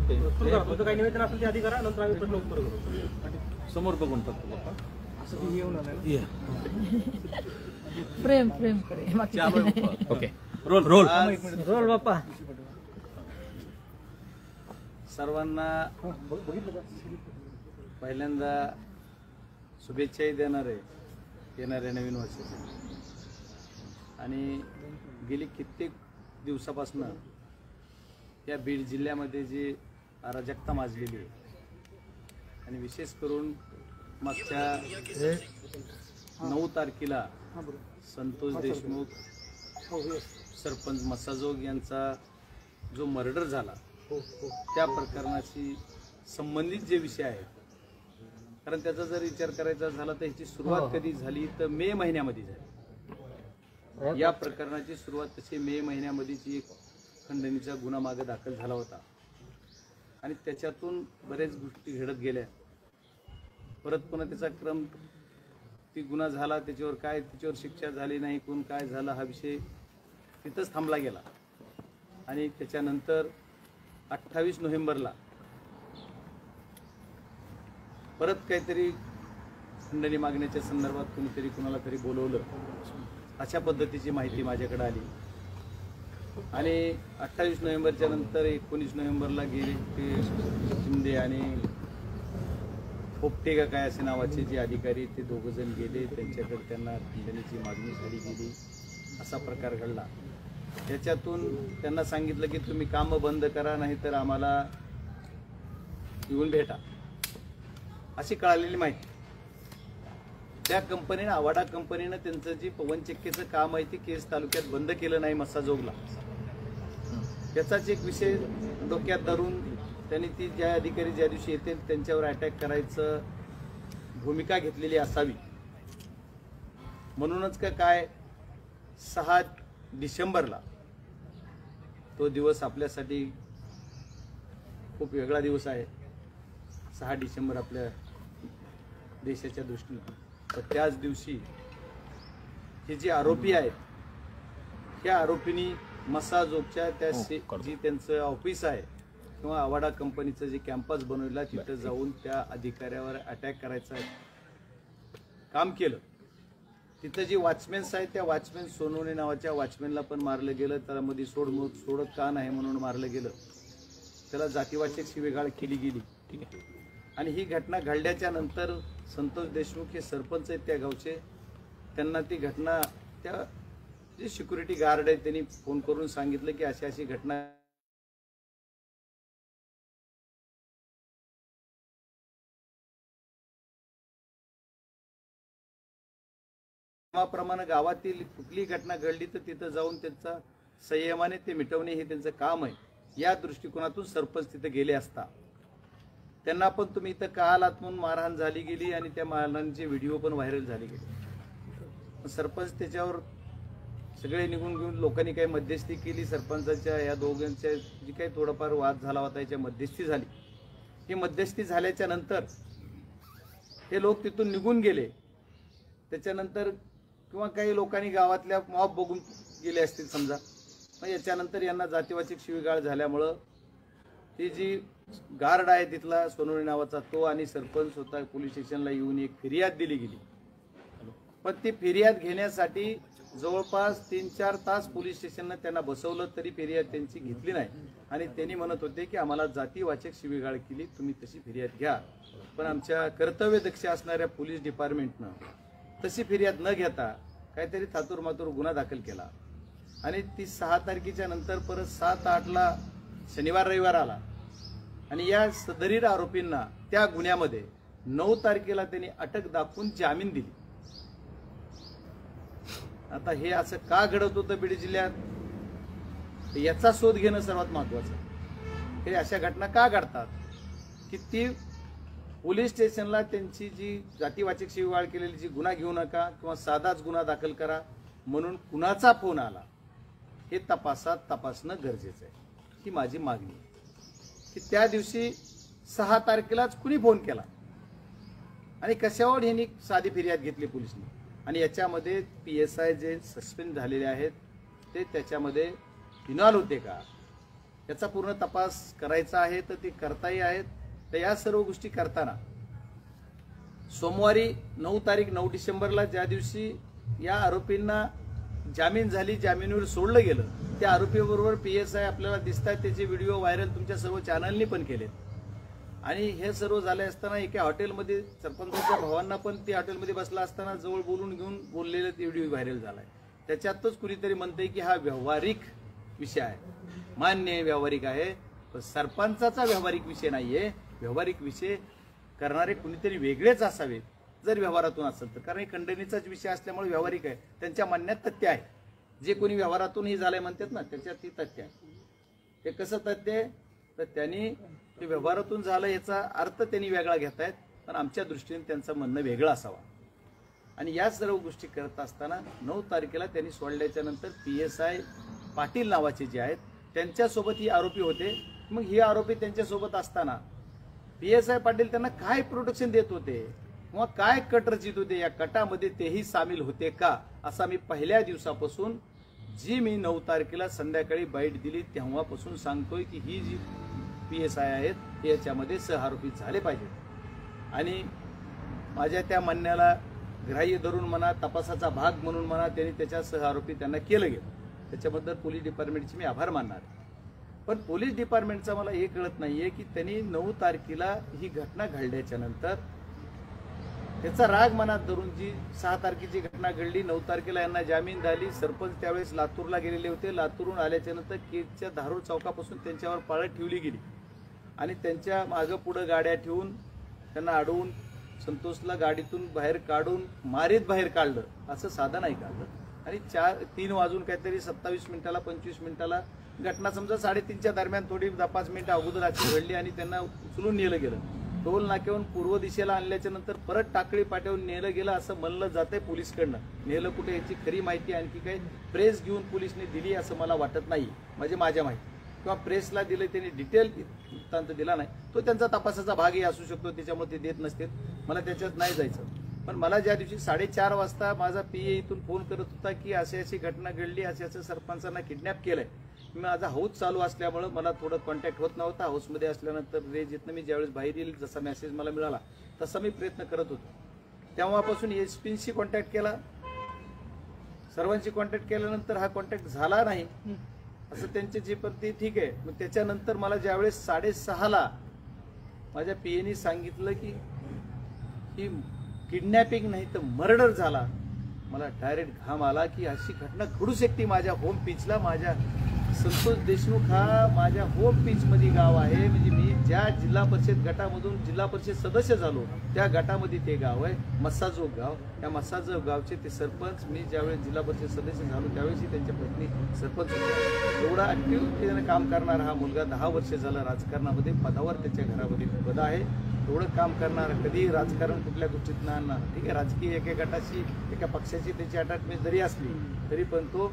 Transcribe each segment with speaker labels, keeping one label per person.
Speaker 1: तुमचं काही निवेदन असेल ते आधी करा, नंतर आम्ही प्रश्न उत्तर करू. समोर बघून टाकतो बाप्पा.
Speaker 2: प्रेम प्रेम करे.
Speaker 1: ओके, रोल रोल
Speaker 2: रोल बाप्पा.
Speaker 3: सर्वांना पहिल्यांदा शुभेच्छाही देणार आहे येणाऱ्या नवीन वर्षाच्या. आणि गेली कित्येक दिवसापासून या बीड जिल्ह्यामध्ये जी अराजकता माजलेली आहे आणि विशेष करून मागच्या 9 तारखेला संतोष देशमुख सरपंच मसाजोग यांचा जो मर्डर झाला त्या प्रकरणाशी संबंधित जे विषय आहेत, कारण त्याचा जर विचार करायचा झाला तर ह्याची सुरुवात कधी झाली तर मे महिन्यामध्ये झाली. या प्रकरणाची सुरुवात तशी मे महिन्यामध्येची एक खंडणीचा गुन्हा मागे दाखल झाला होता आणि त्याच्यातून बरेच गोष्टी घडत गेल्या. परत पुन्हा त्याचा क्रम ती गुन्हा झाला, त्याच्यावर शिक्षा झाली नाही, कोण काय झालं हा विषय तिथंच थांबला गेला. आणि त्याच्यानंतर 28 नोव्हेंबरला परत काहीतरी खंडणी मागण्याच्या संदर्भात कोणीतरी कुणाला तरी बोलवलं अशा पद्धतीची माहिती माझ्याकडे आली. आणि 28 नोव्हेंबरच्या नंतर 19 नोव्हेंबरला गेले ते शिंदे आणि पोपटे का काय असे नावाचे जे अधिकारी ते दोघं जण गेले, त्यांच्याकडे त्यांना खंडणीची मागणी झाली गेली, असा प्रकार घडला. त्याच्यातून त्यांना सांगितलं की तुम्ही कामं बंद करा, नाहीतर आम्हाला येऊन भेटा, अशी कळालेली माहिती. त्या कंपनीनं, आवाडा कंपनीनं त्यांचं जे पवन चक्कीचं काम आहे ते केस तालुक्यात बंद केलं नाही मस्साजोगला. त्याचाच एक विषय डोक्यात धरून त्यांनी ती ज्या अधिकारी ज्या दिवशी येते त्यांच्यावर अटॅक करायचं भूमिका घेतलेली असावी. म्हणूनच का काय 6 डिसेंबरला तो दिवस आपल्यासाठी खूप वेगळा दिवस आहे. 6 डिसेंबर आपल्या देशाच्या दृष्टीने. तर त्याच दिवशी हे जे आरोपी आहेत त्या आरोपींनी मस्साजोगच्या त्या जी त्यांचं ऑफिस आहे किंवा आवाडा कंपनीचं जे कॅम्पस बनवला तिथं जाऊन त्या अधिकाऱ्यावर अटॅक करायचं काम केलं. तिथं जी वॉचमॅन्स आहेत त्या वॉचमॅन सोनवणे नावाच्या वॉचमॅनला पण मारलं गेलं. त्याला मध्ये सोडत का नाही म्हणून मारलं गेलं. त्याला जातीवाचक शिवीगाळ केली गेली. ठीक आहे. आणि ही घटना घडल्याच्या नंतर संतोष देशमुख हे सरपंच आहेत त्या गावचे, त्यांना ती घटना त्या जे सिक्युरिटी गार्ड आहेत त्यांनी फोन करून सांगितलं की अशी अशी घटना प्रमाणे गावातील कुठली घटना घडली तर तिथं जाऊन त्यांचा संयमाने ते मिटवणे हे त्यांचं काम आहे. या दृष्टिकोनातून सरपंच तिथे गेले असता त्यांना पण तुम्ही इथं का आलात म्हणून मारहाण झाली गेली आणि त्या मारहाणीचे व्हिडिओ पण व्हायरल झाले गेले. सरपंच त्याच्यावर सगळे निघून घेऊन लोकांनी काही मध्यस्थी केली. सरपंचाच्या या दोघांच्या जी काही थोडाफार वाद झाला होता याच्या मध्यस्थी झाली. ही मध्यस्थी झाल्याच्या नंतर हे लोक तिथून निघून गेले. त्याच्यानंतर किंवा काही लोकांनी गावातल्या मॉब बघून गेले असतील समजा. मग याच्यानंतर यांना जातीवाचक शिवीगाळ झाल्यामुळं ती जी गार्ड आहे तिथला सोनवणे नावाचा तो आणि सरपंच स्वतः पोलीस स्टेशनला येऊन एक फिर्याद दिली गेली. पण ती फिर्याद घेण्यासाठी जवळपास 3-4 तास पोलीस स्टेशननं त्यांना बसवलं तरी फिर्याद त्यांची घेतली नाही. आणि त्यांनी म्हणत होते की आम्हाला जातीवाचक शिवीगाळ केली, तुम्ही तशी फिर्याद घ्या. पण आमच्या कर्तव्यदक्ष असणाऱ्या पोलीस डिपार्टमेंटनं तशी फिर्याद न घेता काहीतरी थातूरमातूर गुन्हा दाखल केला. आणि ती 6 तारखेच्या नंतर परत 7-8ला शनिवार रविवार आला आणि या सदरील आरोपींना त्या गुन्ह्यामध्ये 9 तारखेला त्यांनी अटक दाखवून जामीन दिली. आता हे असं का घडत होतं बीड जिल्ह्यात याचा शोध घेणं सर्वात महत्वाचं. हे अशा घटना का घडतात की ती पोलीस स्टेशनला त्यांची जी जातीवाचक शिवीगाळ केलेली जी गुन्हा घेऊ नका किंवा साधाच गुन्हा दाखल करा म्हणून कुणाचा फोन आला हे तपासणं गरजेचं आहे. ही माझी मागणी की त्या दिवशी 6 तारखेलाच कुणी फोन केला आणि कशावर यांनी साधी फिर्याद घेतली पोलिसांनी. आणि याच्यामध्ये PSI जे सस्पेंड झालेले आहेत ते त्याच्यामध्ये इन्व्हॉल्व होते का याचा पूर्ण तपास करायचा आहे तर ते करताही आहेत. तर या सर्व गोष्टी करताना सोमवारी 9 तारीख 9 डिसेंबरला ज्या दिवशी या आरोपींना जामीन झाली, जामीनवर सोडलं गेलं, त्या आरोपीबरोबर PSI आपल्याला दिसतात. त्याचे व्हिडिओ व्हायरल तुमच्या सर्व चॅनलनी पण केलेत. आणि हे सर्व झाले असताना एका हॉटेलमध्ये सरपंचाच्या भावांना पण ते हॉटेलमध्ये बसला असताना जवळ बोलून घेऊन बोललेला व्हिडिओ व्हायरल झालाय. त्याच्यातच कुणीतरी म्हणतंय की हा व्यावहारिक विषय आहे. मान्य आहे, व्यावहारिक आहे, पण सरपंचाचा व्यावहारिक विषय नाहीये. व्यावहारिक विषय करणारे कुणीतरी वेगळेच असावेत जर व्यवहारातून असेल तर. कारण हे खंडणीचाच विषय असल्यामुळे व्यावहारिक आहे. त्यांच्या म्हणण्यात तथ्य आहे. जे कोणी व्यवहारातून ही झालंय म्हणतात ना, त्याच्यात ती तथ्य आहे. ते कसं तथ्य आहे तर त्यांनी ते व्यवहारातून झालं याचा अर्थ त्यांनी वेगळा घेतायत, पण आमच्या दृष्टीने त्यांचं म्हणणं वेगळं असावा. आणि या सर्व गोष्टी करत असताना 9 तारखेला त्यांनी सोडल्याच्या नंतर PSI पाटील नावाचे जे आहेत त्यांच्यासोबत ही आरोपी होते. मग ही आरोपी त्यांच्यासोबत असताना PSI पाटील त्यांना काय प्रोटेक्शन देत होते किंवा काय कट रचित होते, या कटामध्ये तेही सामील होते का, असा मी पहिल्या दिवसापासून जी मी 9 तारखेला संध्याकाळी बाईट दिली तेव्हापासून सांगतोय की ही जी PSI आहेत ते याच्यामध्ये सहआरोपी झाले पाहिजेत. आणि माझ्या त्या म्हणण्याला ग्राह्य धरून म्हणा, तपासाचा भाग म्हणून म्हणा, त्यांनी त्याच्या सहआरोपी त्यांना केलं गेलं. त्याच्याबद्दल पोलीस डिपार्टमेंटचे मी आभार मानणार. पण पोलीस डिपार्टमेंटचा मला हे कळत नाहीये की त्यांनी 9 तारखेला ही घटना घडल्याच्या नंतर त्याचा राग मनात धरून जी 6 तारखेची घटना घडली, 9 तारखेला यांना जामीन झाली. सरपंच त्यावेळेस लातूरला गेलेले होते. लातूरहून आल्याच्या नंतर केजच्या धारूर चौकापासून त्यांच्यावर पाळत ठेवली गेली आणि त्यांच्या मागं पुढं गाड्या ठेवून त्यांना अडवून संतोषला गाडीतून बाहेर काढून मारीत बाहेर काढलं. असं साधं नाही काढलं. आणि 3 वाजून काहीतरी 27 मिनिटाला 25 मिनिटाला घटना समजा 3:30च्या दरम्यान थोडी 10-5 मिनिटं अगोदर अशी घडली आणि त्यांना उचलून नेलं गेलं. टोल नाक्यावरून पूर्व दिशेला आणल्याच्या नंतर परत टाकळी पाट्यावरून नेलं गेलं असं म्हणलं जातंय पोलीसकडनं. नेलं कुठे याची खरी माहिती आणखी काही प्रेस घेऊन पोलिसने दिली असं मला वाटत नाही. म्हणजे माझ्या माहिती किंवा प्रेसला दिलं त्यांनी डिटेल वृत्तांत दिला नाही. तो त्यांचा तपासाचा भागही असू शकतो, त्याच्यामुळे ते देत नसतील. मला त्याच्यात नाही जायचं. पण मला ज्या दिवशी 4:30 वाजता माझा PA इथून फोन करत होता की अशी घटना घडली, असं सरपंचांना किडनॅप केलंय. माझा हाऊस चालू असल्यामुळं मला थोडं कॉन्टॅक्ट होत नव्हता. हाऊसमध्ये असल्यानंतर रेंज येत मी ज्यावेळेस बाहेर येईल जसा मेसेज मला मिळाला तसा मी प्रयत्न करत होतो. तेव्हापासून SPशी कॉन्टॅक्ट केला, सर्वांशी कॉन्टॅक्ट केल्यानंतर हा कॉन्टॅक्ट झाला नाही असं त्यांचे जे पण ते ठीक आहे. मग त्याच्यानंतर मला ज्यावेळेस 6:30ला माझ्या PAनी सांगितलं की ही किडनॅपिंग नाही तर मर्डर झाला, मला डायरेक्ट घाम आला की अशी घटना घडू शकते माझ्या होम पिचला. माझ्या संतोष देशमुख हा माझ्या होम पिच मध्ये गाव आहे. म्हणजे मी ज्या जिल्हा परिषद गटामधून जिल्हा परिषद सदस्य झालो त्या गटामध्ये ते गाव आहे, मस्साजोग गाव. त्या मस्साजोग गावचे ते सरपंच मी ज्यावेळेस जिल्हा परिषद सदस्य झालो त्यावेळेस त्यांच्या पत्नी सरपंच होत्या. एवढा ऍक्टिव्ह काम करणारा हा मुलगा 10 वर्ष झालं राजकारणामध्ये पदावर त्याच्या घरामध्ये पद आहे. एवढं काम करणार, कधी राजकारण कुठल्या गोष्टीत ना ठीक आहे, राजकीय एका गटाशी एका पक्षाची त्याची अटॅचमेंट जरी असली तरी पण तो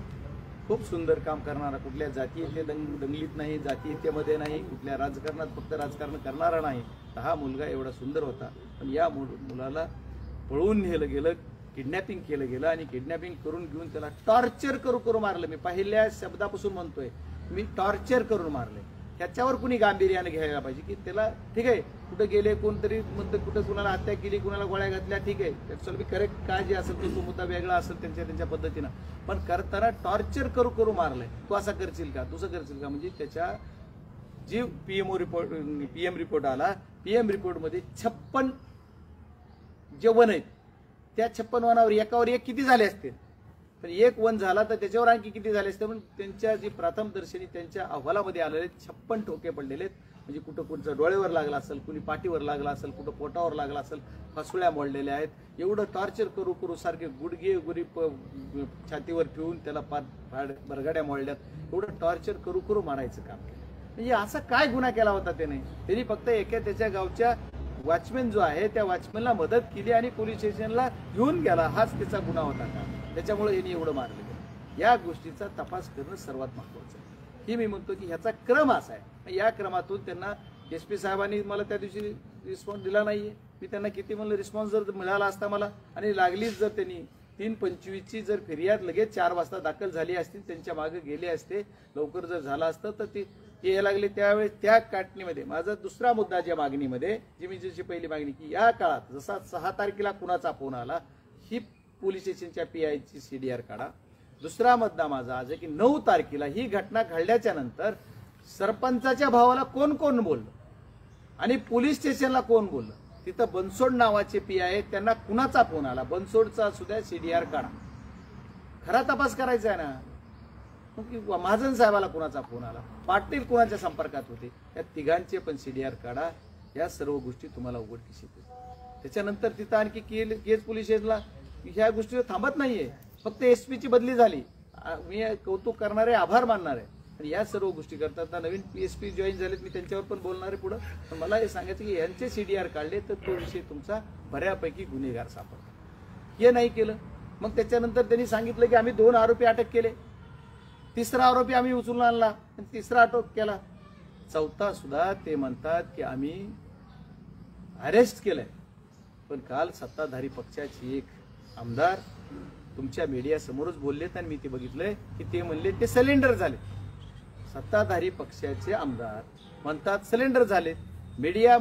Speaker 3: खूप सुंदर काम करणारा, कुठल्या जातीय दंगलीत नाही, जातीयतेमध्ये नाही, कुठल्या राजकारणात फक्त राजकारण करणारा नाही. तर हा मुलगा एवढा सुंदर होता. पण या मुलाला पळवून नेलं गेलं, किडनॅपिंग केलं गेलं आणि किडनॅपिंग करून घेऊन त्याला टॉर्चर करू मारलं. मी पहिल्या शब्दापासून म्हणतोय, मी टॉर्चर करून मारले. ह्याच्यावर कुणी गांभीर्याने घ्यायला पाहिजे की त्याला ठीक आहे कुठे गेले कोणतरी म्हणतं, कुठं कुणाला हत्या केली, कुणाला गोळ्या घातल्या, ठीक आहे त्याच्यावर करेक्ट काय जे असेल तो मुद्दा वेगळा असेल त्यांच्या पद्धतीनं. पण करताना टॉर्चर करू मारलंय. तू असं करशील का, तुझं करशील का, म्हणजे त्याच्या जी PM रिपोर्ट आला, PM रिपोर्टमध्ये 56 जे वन आहेत त्या 56 वनावर एकावर एक किती झाले असते, पण एक वन झाला तर त्याच्यावर आणखी किती झाले असते. पण त्यांच्या जी प्रथमदर्शनी त्यांच्या अहवालामध्ये आलेले 56 ठोके पडलेले आहेत. म्हणजे कुठं कुठचं डोळ्यावर लागला असेल, कुणी पाठीवर लागला असेल, कुठं पोटावर लागला असेल, फसुळ्या मोडलेल्या आहेत. एवढं टॉर्चर करू सारखे गुडघे गुरी छातीवर ठेवून त्याला बरगाड्या मोडल्यात. एवढं टॉर्चर करू मारायचं काम केलं. म्हणजे असा काय गुन्हा केला होता त्याने? त्यांनी फक्त त्याच्या गावच्या वॉचमॅन जो आहे त्या वॉचमॅनला मदत केली आणि पोलीस स्टेशनला घेऊन गेला, हाच त्याचा गुन्हा होता का? त्याच्यामुळे यांनी एवढं मारलं गेलं. या गोष्टीचा तपास करणं सर्वात महत्वाचं आहे. ही मी म्हणतो की ह्याचा क्रम असा आहे. या क्रमातून त्यांना SP साहेबांनी मला त्या दिवशी रिस्पॉन्स दिला नाहीये. मी त्यांना किती म्हणलं, रिस्पॉन्स जर मिळाला असता मला आणि लागलीच जर त्यांनी 3/25ची जर फिर्याद लगेच 4 वाजता दाखल झाली असती, त्यांच्या मागे गेले असते, लवकर जर झालं असतं तर ती यायला लागले त्यावेळेस त्या काटणीमध्ये माझा दुसरा मुद्दा ज्या मागणीमध्ये जी मी जशी पहिली मागणी की या काळात जसा 6 तारखेला कुणाचा फोन आला ही पोलीस स्टेशनच्या पीआयची सीडीआर काढा. दुसरा मुद्दा माझा आज आहे की 9 तारखेला ही घटना घडल्याच्या नंतर सरपंचाच्या भावाला कोण कोण बोललं आणि पोलीस स्टेशनला कोण बोललं, तिथं बनसोड नावाचे पीआय आहेत, त्यांना कुणाचा फोन आला, बनसोडचा सुद्धा सीडीआर काढा. खरा तपास करायचा आहे ना. मग महाजन साहेबाला कुणाचा फोन आला, पाटील कुणाच्या संपर्कात होते, या तिघांचे पण सीडीआर काढा. या सर्व गोष्टी तुम्हाला उघडकीस येतील. त्याच्यानंतर तिथं आणखी केज पोलीस स्टेशनला ह्या गोष्टीवर थांबत नाहीये, फक्त एसपीची बदली झाली. मी कौतुक करणारे, आभार मानणार आहे. आणि या सर्व गोष्टी करतात नवीन पीएसपी जॉईन झालेत, मी त्यांच्यावर पण बोलणार आहे पुढं. पण मला हे सांगायचं की यांचे सीडीआर काढले तर तो विषय तुमचा बऱ्यापैकी गुन्हेगार सापडतो. हे नाही केलं. मग त्याच्यानंतर त्यांनी सांगितलं की आम्ही 2 आरोपी अटक केले, 3रा आरोपी आम्ही उचलून आणला, 3रा अटक केला, 4था सुद्धा ते म्हणतात की आम्ही अरेस्ट केलंय. पण काल सत्ताधारी पक्षाची एक आमदार तुमच्या मीडिया समोरच बोललेत आणि मी ते बघितलंय की ते म्हणले ते सिलेंडर झाले. सत्ताधारी पक्षाचे आमदार म्हणतात सिलेंडर झाले, मीडिया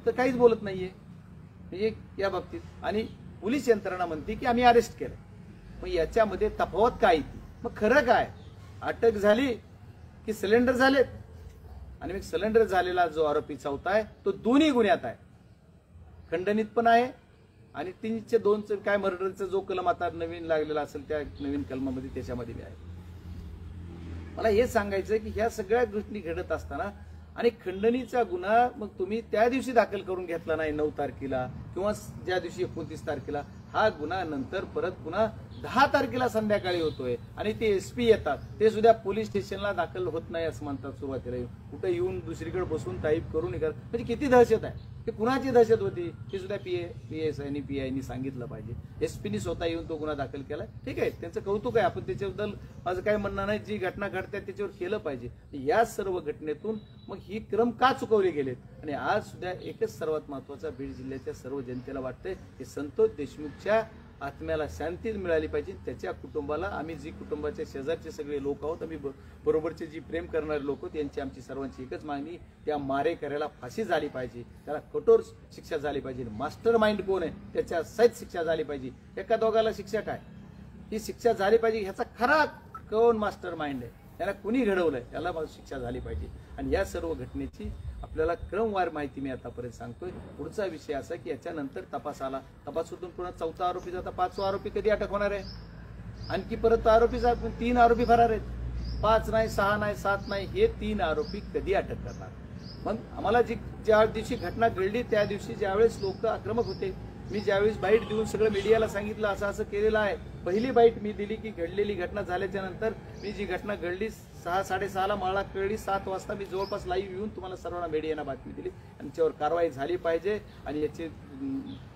Speaker 3: तर काहीच बोलत नाहीये म्हणजे या बाबतीत. आणि पोलीस यंत्रणा म्हणते की आम्ही अरेस्ट केलं. मग याच्यामध्ये तफावत काय? मग खरं काय? अटक झाली की सिलेंडर झालेत? आणि मग सिलेंडर झालेला जो आरोपी 4था आहे तो दोन्ही गुन्ह्यात आहे, खंडणीत पण आहे आणि 302 काय मर्डरचा जो कलम आता नवीन लागलेला असेल त्या नवीन कलमामध्ये त्याच्यामध्ये बी आहे. मला हे सांगायचं की ह्या सगळ्या गोष्टी घडत असताना आणि खंडणीचा गुन्हा मग तुम्ही त्या दिवशी दाखल करून घेतला नाही 9 तारखेला किंवा ज्या दिवशी 29 तारखेला, हा गुन्हा नंतर परत पुन्हा 10 तारखेला संध्याकाळी होतोय आणि ते एसपी येतात, ते सुद्धा पोलीस स्टेशनला दाखल होत नाही असं म्हणतात. सुरुवातीला कुठे येऊन दुसरीकडे बसून टाईप करून म्हणजे किती दहशत आहे. ते कुणाची दहशत होती ते सुद्धा पीएसआय आणि पीआयनी सांगितलं पाहिजे. एसपीनी स्वतः येऊन तो गुन्हा दाखल केला. ठीक आहे, त्यांचं कौतुक आहे, आपण त्याच्याबद्दल माझं काय म्हणणं नाही. जी घटना घडते त्याच्यावर केलं पाहिजे. या सर्व घटनेतून मग ही क्रम का चुकवले गेलेत? आणि आज सुद्धा एकच सर्वात महत्वाचा बीड जिल्ह्याच्या सर्व जनतेला वाटतंय की संतोष देशमुखच्या आत्म्याला शांती मिळाली पाहिजे. त्याच्या कुटुंबाला, आम्ही जी कुटुंबाच्या शेजारचे सगळे लोक आहोत, आम्ही बरोबरचे जी प्रेम करणारे लोक आहेत, यांची आमची सर्वांची एकच मागणी, त्या मारेकऱ्याला फाशी झाली पाहिजे, त्याला कठोर शिक्षा झाली पाहिजे. मास्टर माइंड कोण आहे त्याच्या सहित शिक्षा झाली पाहिजे. एका दोघाला शिक्षा काय, ही शिक्षा झाली पाहिजे. ह्याचा खरा कोण मास्टर माइंड आहे, त्याला कुणी घडवलंय, त्याला शिक्षा झाली पाहिजे. आणि या सर्व घटनेची आपल्याला क्रमवार माहिती मी आतापर्यंत सांगतोय. पुढचा विषय असा की याच्यानंतर तपासाला तपासून पुन्हा 4था आरोपी जाता, 5वा आरोपी कधी अटक होणार आहे? आणखी परत आरोपी 3 आरोपी फरार आहेत. 5 नाही, 6 नाही, 7 नाही, हे 3 आरोपी कधी अटक करणार? मग आम्हाला ज्या दिवशी घटना घडली त्या दिवशी ज्यावेळेस लोक आक्रमक होते, मी ज्यावेळेस बाईट देऊन सगळं मीडियाला सांगितलं असं असं केलेलं आहे. पहिली बाईट मी दिली की घडलेली घटना झाल्याच्या नंतर मी जी घटना घडली 6-6:30ला मला कळली, 7 वाजता मी जवळपास लाईव्ह येऊन तुम्हाला सर्वांना मीडियाला बातमी दिली. यांच्यावर कारवाई झाली पाहिजे आणि याची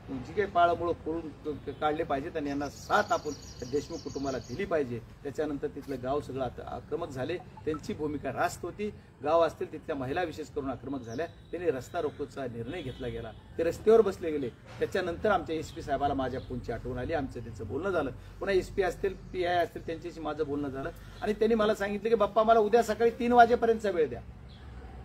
Speaker 3: जी काही पाळमुळं करून काढले पाहिजेत आणि यांना साथ आपण देशमुख कुटुंबाला दिली पाहिजे. त्याच्यानंतर तिथलं गाव सगळं आक्रमक झाले, त्यांची भूमिका रास्त होती. गाव असतील तिथल्या महिला विशेष करून आक्रमक झाल्या, त्यांनी रस्ता रोकोचा निर्णय घेतला गेला, ते रस्त्यावर बसले गेले. त्याच्यानंतर आमच्या एसपी साहेबाला माझ्या फोनची आठवण आली, आमचं त्यांचं बोलणं झालं. पुन्हा एसपी असतील, पीआय असतील, त्यांच्याशी माझं बोलणं झालं आणि त्यांनी मला सांगितलं की बाप्पा मला उद्या सकाळी 3 वाजेपर्यंतचा वेळ द्या.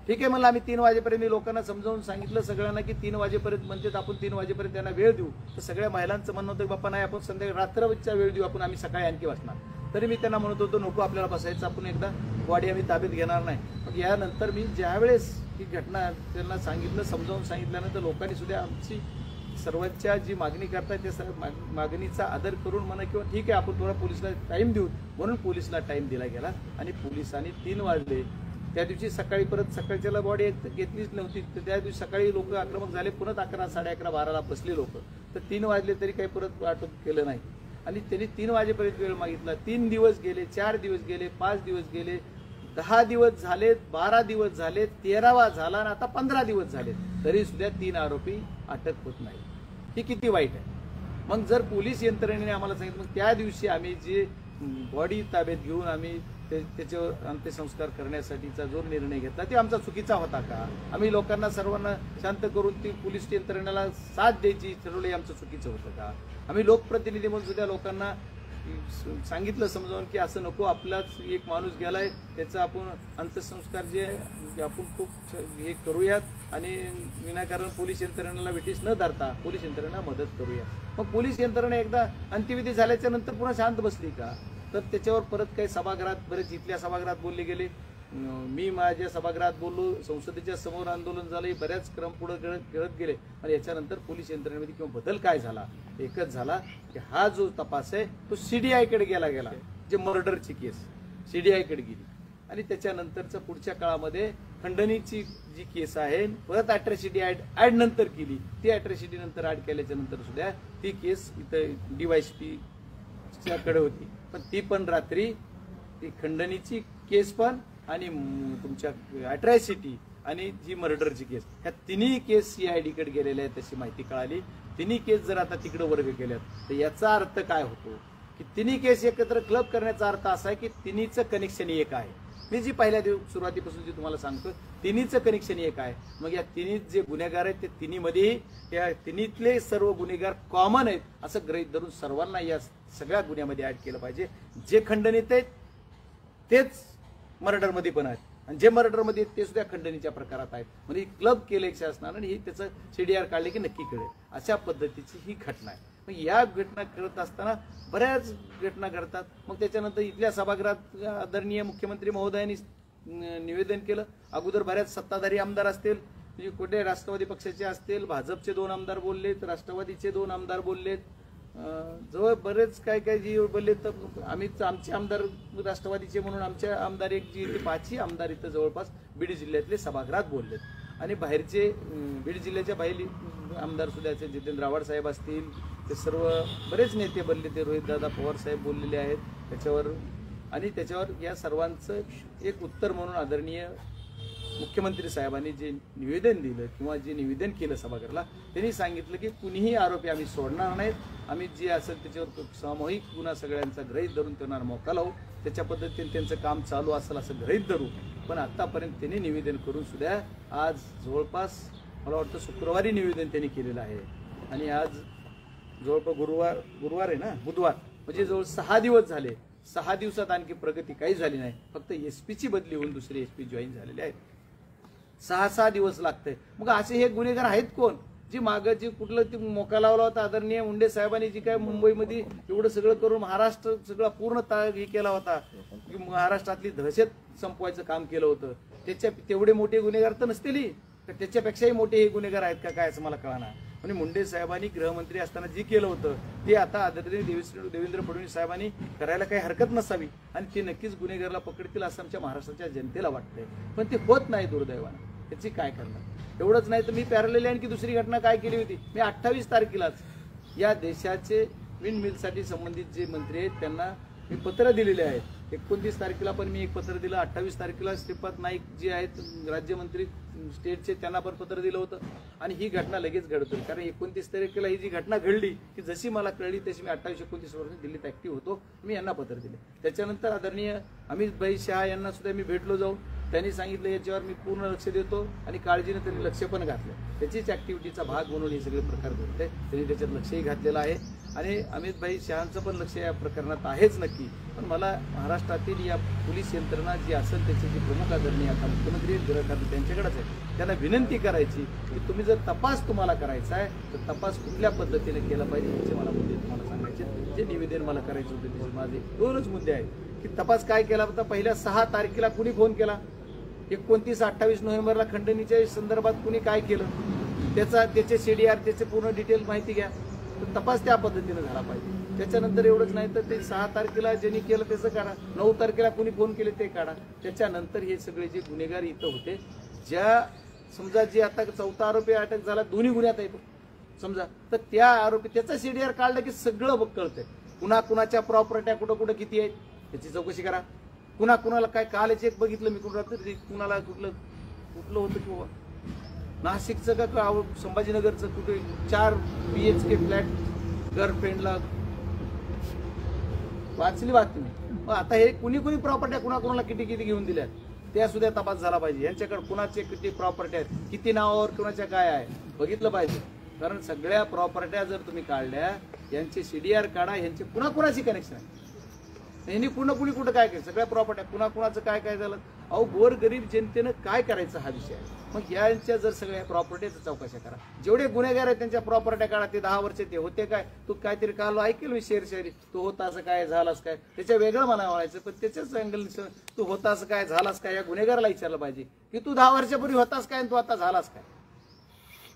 Speaker 3: ठीक आहे म्हणलं, आम्ही 3 वाजेपर्यंत मी लोकांना समजावून सांगितलं सगळ्यांना की 3 वाजेपर्यंत म्हणतात आपण 3 वाजेपर्यंत त्यांना वेळ देऊ. तर सगळ्या महिलांचं म्हणणं होतं की बाप्पा नाही, आपण संध्याकाळी रात्रचा वेळ देऊ, आपण आम्ही सकाळी आणखी वाचणार. तरी मी त्यांना म्हणत होतो नको, आपल्याला बसायचं, आपण एकदा बॉडी आम्ही ताब्यात घेणार नाही. मग यानंतर मी ज्यावेळेस ही घटना त्यांना सांगितलं, समजावून सांगितल्यानंतर लोकांनी सुद्धा आमची सर्वांच्या जी मागणी करतात त्या मागणीचा आदर करून म्हणा किंवा ठीक आहे आपण थोडा पोलिसला टाईम देऊ म्हणून पोलिसला टाईम दिला गेला. आणि पोलिसांनी 3 वाजले त्या दिवशी, सकाळी परत सकाळच्याला बॉडी घेतलीच नव्हती, तर त्या दिवशी सकाळी लोक आक्रमक झाले, परत 11, 11:30, 12ला बसले लोक. तर 3 वाजले तरी काही परत अटक केलं नाही आणि त्यांनी 3 वाजेपर्यंत वेळ मागितला. 3 दिवस गेले, 4 दिवस गेले, 5 दिवस गेले, 10 दिवस झालेत, 12 दिवस झालेत, 13वा झाला आणि आता 15 दिवस झालेत, तरी सुद्धा 3 आरोपी अटक होत नाही. ही किती वाईट आहे. मग जर पोलीस यंत्रणेने आम्हाला सांगितलं, मग त्या दिवशी आम्ही जे बॉडी ताब्यात घेऊन आम्ही त्याच्यावर अंत्यसंस्कार करण्यासाठीचा जो निर्णय घेतला ते आमचा चुकीचा होता का? आम्ही लोकांना सर्वांना शांत करून ती पोलीस यंत्रणेला साथ द्यायची ठरवले, आमचं चुकीचं होतं का? आम्ही लोकप्रतिनिधी म्हणून सुद्धा लोकांना सांगितलं समजावून की असं नको, आपलाच एक माणूस गेलाय, त्याचा आपण अंत्यसंस्कार जे आहे आपण खूप हे करूयात आणि विनाकारण पोलीस यंत्रणेला विटीस न धरता पोलीस यंत्रणेला मदत करूया. मग पोलीस यंत्रणा एकदा अंत्यविधी झाल्याच्या नंतर पुन्हा शांत बसली का? तर त्याच्यावर परत काही सभागृहात बरेच इथल्या सभागृहात बोलले गेले, मी माझ्या सभागृहात बोललो, संसदेच्या समोर आंदोलन झालं, बऱ्याच क्रम पुढे घडत गेले. आणि याच्यानंतर पोलीस यंत्रणेमध्ये किंवा बदल काय झाला? एकच झाला की हा जो तपास आहे तो CDI कडे गेला, जे मर्डरची केस CDI कडे गेली. आणि त्याच्यानंतरच्या पुढच्या काळामध्ये खंडणीची जी केस आहे परत अॅट्रॉसिटी ऍड नंतर केली, ती अॅट्रॉसिटी नंतर ऍड केल्याच्या नंतर सुद्धा ती केस इथं DYSP कडे होती. पण ती पण रात्री ती खंडणीची केस पण आणि तुमच्या अॅट्रॉसिटी आणि जी मर्डरची केस, ह्या तिन्ही केस CID कडे गेलेल्या आहेत तशी माहिती कळाली. तिन्ही केस जर आता तिकडे वर्ग केल्यात तर याचा अर्थ काय होतो की तिन्ही केस एकत्र क्लब करण्याचा अर्थ असा आहे की तिन्हीचं कनेक्शन एक आहे. मी जी पहिल्या सुरुवातीपासून जी तुम्हाला सांगतो तिन्हीचं कनेक्शन एक आहे. मग या तिन्ही जे गुन्हेगार आहेत ते तिन्हीमध्ये त्या तिन्हीतले सर्व गुन्हेगार कॉमन आहेत असं गृहीत धरून सर्वांना या सगळ्या गुन्ह्यामध्ये ऍड केलं पाहिजे. जे खंडणीत आहेत तेच मर्डरमध्ये पण आहेत आणि जे मर्डरमध्ये आहेत ते सुद्धा खंडणीच्या प्रकारात आहेत. म्हणजे क्लब केले शासनानं आणि ही त्याचं CDR काढले की नक्की कळेल अशा पद्धतीची ही घटना आहे. मग या घटना करत असताना बऱ्याच घटना घडतात. मग त्याच्यानंतर इथल्या सभागृहात आदरणीय मुख्यमंत्री महोदयांनी निवेदन केलं. अगोदर बऱ्याच सत्ताधारी आमदार असतील, म्हणजे कुठे राष्ट्रवादी पक्षाचे असतील, भाजपचे 2 आमदार बोललेत, राष्ट्रवादीचे 2 आमदार बोललेत, जवळ बरेच काय जी बोलले. तर आमचे आमदार राष्ट्रवादीचे म्हणून आमच्या आमदार एक जी 5 आमदार इथं जवळपास बीड जिल्ह्यातले सभागृहात बोललेत. आणि बाहेरचे बीड जिल्ह्याच्या बाहेर आमदार सुद्धा जितेंद्र आव्हाड साहेब असतील, ते सर्व बरेच नेते बोलले, ते रोहितदादा पवार साहेब बोललेले आहेत त्याच्यावर. आणि त्याच्यावर या सर्वांचं एक उत्तर म्हणून आदरणीय मुख्यमंत्री साहेबांनी जे निवेदन दिलं किंवा जे निवेदन केलं सभागृहाला, त्यांनी सांगितलं की कुणीही आरोपी आम्ही सोडणार नाहीत, आम्ही जे असेल त्याच्यावर सामूहिक गुन्हा सगळ्यांचा गृहीत धरून त्यांना मोका लावू, त्याच्या पद्धतीने त्यांचं काम चालू असेल असं गृहीत धरू. पण आतापर्यंत त्यांनी निवेदन करून सुद्धा आज जवळपास मला वाटतं शुक्रवारी निवेदन त्यांनी केलेलं आहे आणि आज जवळपास गुरुवार आहे ना, बुधवार, म्हणजे जवळ 6 दिवस झाले. 6 दिवसात आणखी प्रगती काही झाली नाही. फक्त SP ची बदली होऊन दुसरे SP जॉईन झालेले आहेत. 6 दिवस लागतंय. मग असे हे गुन्हेगार आहेत कोण? जी मागं जी कुठलं ती मोका लावला होता आदरणीय मुंडे साहेबांनी, जी काय मुंबईमध्ये एवढं सगळं करून महाराष्ट्र सगळा पूर्ण हे केला होता की महाराष्ट्रातली दहशत संपवायचं काम केलं होतं, त्याच्या तेवढे मोठे गुन्हेगार तर नसतील, तर त्याच्यापेक्षाही मोठे हे गुन्हेगार आहेत का काय असं मला कळणार. म्हणजे मुंडे साहेबांनी गृहमंत्री असताना जे केलं होतं ते आता आदरणीय देवेंद्र फडणवीस साहेबांनी करायला काही हरकत नसावी आणि ते नक्कीच गुन्हेगाराला पकडतील असं आमच्या महाराष्ट्राच्या जनतेला वाटतंय. पण ते होत नाही दुर्दैवानं. त्याची काय करणार. एवढंच नाही तर मी पॅरलली आणखी दुसरी घटना काय केली होती. मी 28 तारखेलाच या देशाचे विंड मिलसाठी संबंधित जे मंत्री आहेत त्यांना मी पत्र दिलेले आहेत. 29 तारखेला पण मी एक पत्र दिलं, 28 तारखेला श्रीपाद नाईक जे आहेत राज्यमंत्री स्टेटचे त्यांना पण पत्र दिलं होतं. आणि ही घटना लगेच घडत होती कारण 29 तारखेला ही जी घटना घडली की जशी मला कळली तशी मी 28-29 वर्ष दिल्लीत ऍक्टिव्ह होतो, मी यांना पत्र दिले. त्याच्यानंतर आदरणीय अमित भाई शहा यांना सुद्धा मी भेटलो जाऊन. त्यांनी सांगितलं याच्यावर मी पूर्ण लक्ष देतो आणि काळजीने त्यांनी लक्ष पण घातलं. त्याचीच ऍक्टिव्हिटीचा भाग म्हणून हे सगळे प्रकार घडत आहे. त्यांनी त्याच्यात लक्षही घातलेलं आहे आणि अमित भाई शहांचं पण लक्ष या प्रकरणात आहेच नक्की. पण मला महाराष्ट्रातील या पोलीस यंत्रणा जी असेल त्याची जी प्रमुख आदरणीय आता मुख्यमंत्री गृह खाते त्यांच्याकडेच आहे, त्यांना विनंती करायची की तुम्ही जर तपास तुम्हाला करायचा आहे तर तपास कुठल्या पद्धतीने केला पाहिजे याचे मला मुद्दे तुम्हाला सांगायचे. जे निवेदन मला करायचे होते त्याचे माझे 2च मुद्दे आहेत की तपास काय केला होता. पहिल्या 6 तारखेला कुणी फोन केला, 29-28 नोव्हेंबरला खंडणीच्या संदर्भात कुणी काय केलं, त्याचे CDR त्याचे पूर्ण डिटेल माहिती घ्या. तर तपास त्या पद्धतीने झाला पाहिजे. त्याच्यानंतर एवढंच नाही तर ते 6 तारखेला ज्यांनी केलं त्याचं काढा, 9 तारखेला कुणी फोन केले ते काढा. त्याच्यानंतर हे सगळे जे गुन्हेगार इथं होते, ज्या समजा जे आता 4था आरोपी अटक झाला, दोन्ही गुन्ह्यात आहे समजा, तर त्या आरोपी त्याचा CDR काढलं की सगळं कळतंय. कुणाच्या प्रॉपर्ट्या कुठं कुठं किती आहेत त्याची चौकशी करा. कुणाला काय कालच एक बघितलं मी कुणाला कुठलं होतं किंवा नाशिकचं का संभाजीनगरचं कुठे 4 BHK फ्लॅट गर्लफ्रेंडला वाचली बातमी. मग आता हे कुणी प्रॉपर्ट्या कुणाला किती घेऊन दिल्या त्या सुद्धा तपास झाला पाहिजे. यांच्याकडे कुणाचे किती प्रॉपर्टी आहेत, किती नावावर कुणाच्या काय आहे बघितलं पाहिजे. कारण सगळ्या प्रॉपर्ट्या जर तुम्ही काढल्या यांचे CDR काढा, यांचे पुन्हा कुणाची कनेक्शन आहे, यांनी पुन्हा कुणी कुठं काय केलं, सगळ्या प्रॉपर्ट्या पुन्हा कुणाचं काय काय झालं. अहो गोरगरीब जनतेनं काय करायचं हा विषय आहे. मग यांच्या जर सगळ्या प्रॉपर्टीचा चौकशा करा, जेवढे गुन्हेगार आहेत त्यांच्या प्रॉपर्ट्या काढा. ते 10 वर्ष ते होते काय, तू काहीतरी काल ऐकेल मी शेरी तू होता असं काय झालास काय, त्याच्या वेगळं म्हणायचं, पण त्याच्याच अँगल तू होता असं काय झालास काय या गुन्हेगाराला विचारलं पाहिजे की तू 10 वर्षापूर्वी होतास काय आणि तू आता झालास काय.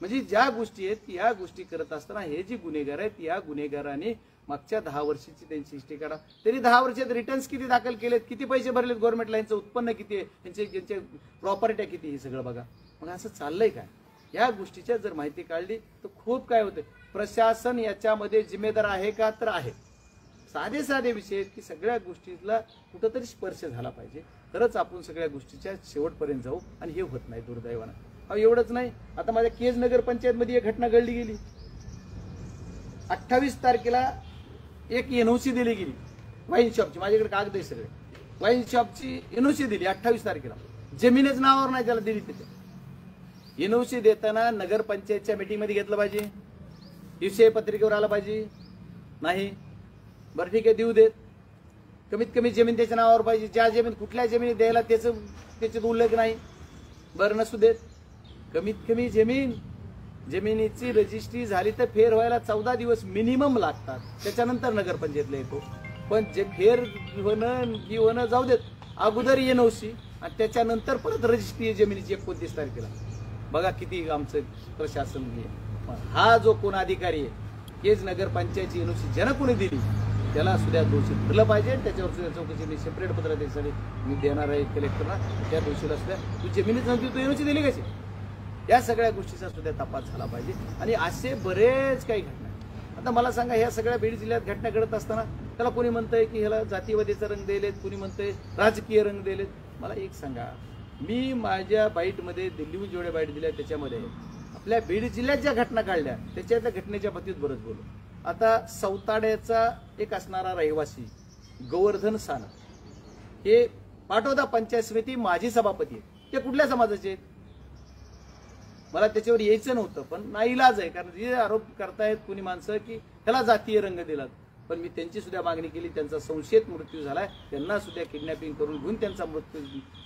Speaker 3: म्हणजे ज्या गोष्टी आहेत या गोष्टी करत असताना हे जे गुन्हेगार आहेत या गुन्हेगारांनी मागच्या 10 वर्षाची त्यांची हिस्ट्री काढा. त्यांनी 10 वर्षात रिटर्न्स किती दाखल केलेत, किती पैसे भरलेत गव्हर्नमेंटला, यांचं उत्पन्न किती आहे, यांचे प्रॉपर्ट्या किती, हे सगळं बघा. मग असं चाललंय काय, या गोष्टीच्या जर माहिती काढली तर खूप काय होतं. प्रशासन याच्यामध्ये जिम्मेदार आहे का, तर आहे. साधे साधे विषय आहेत की सगळ्या गोष्टीला कुठंतरी स्पर्श झाला पाहिजे, तरच आपण सगळ्या गोष्टीच्या शेवटपर्यंत जाऊ. आणि हे होत नाही दुर्दैवानं. एवढंच नाही, आता माझ्या केज नगर पंचायतमध्ये एक घटना घडली गेली. 28 तारखेला एक NOC दिली गेली वाईन शॉपची. माझ्याकडे कागद आहे सगळे. वाईन शॉपची NOC दिली 28 तारखेला. जमीनच नावावर नाही त्याला दिली. तिथे NOC देताना नगरपंचायतच्या मीटिंगमध्ये घेतलं पाहिजे, विषय पत्रिकेवर आला पाहिजे. नाही, बरं ठीक आहे देऊ देत, कमीत कमी जमीन त्याच्या नावावर पाहिजे. ज्या जमीन कुठल्या जमिनी द्यायला त्याच्यात उल्लेख नाही, बरं नसू देत. कमीत कमी जमिनीची रजिस्ट्री झाली तर फेर व्हायला 14 दिवस मिनिमम लागतात, त्याच्यानंतर नगरपंचायतला येतो. पण जे फेर होणं जाऊ देत, अगोदर NOC आणि त्याच्यानंतर परत रजिस्ट्री जमिनीची 29 तारखेला. बघा किती आमचं प्रशासन आहे. हा जो कोण अधिकारी आहे हेच नगरपंचायतची NOC ज्यानं कोणी दिली त्याला सुद्धा दोषी ठरलं पाहिजे. त्याच्यावर सुद्धा चौकशी मी सेपरेट पत्र त्यासाठी मी देणार आहे कलेक्टरला. त्या दोषीला सुद्धा तू जमिनीच नव्हती तू NOC दिली कशी, या सगळ्या गोष्टीचा सुद्धा तपास झाला पाहिजे. आणि असे बरेच काही घटना. आता मला सांगा, ह्या सगळ्या बीड जिल्ह्यात घटना घडत असताना त्याला कोणी म्हणतंय की ह्याला जातीवादीचा रंग दिलेत, कोणी म्हणतंय राजकीय रंग दिलेत. मला एक सांगा, मी माझ्या बाईटमध्ये दिल्लीहून जेवढ्या बाईट दिल्या त्याच्यामध्ये आपल्या बीड जिल्ह्यात ज्या घटना काढल्या त्याच्या घटनेच्या बाबतीत बरंच बोलू. आता सौताड्याचा एक असणारा रहिवासी गोवर्धन सानप हे पाटोदा पंचायत समिती माजी सभापती आहे. ते कुठल्या समाजाचे आहेत मला त्याच्यावर यायचं नव्हतं, पण नाईलाज आहे. कारण जे आरोप करतायत कोणी माणसं की त्याला जातीय रंग दिलात, पण मी त्यांची सुद्धा मागणी केली. त्यांचा संशयित मृत्यू झालाय, त्यांना सुद्धा किडनॅपिंग करून घेऊन त्यांचा मृत्यू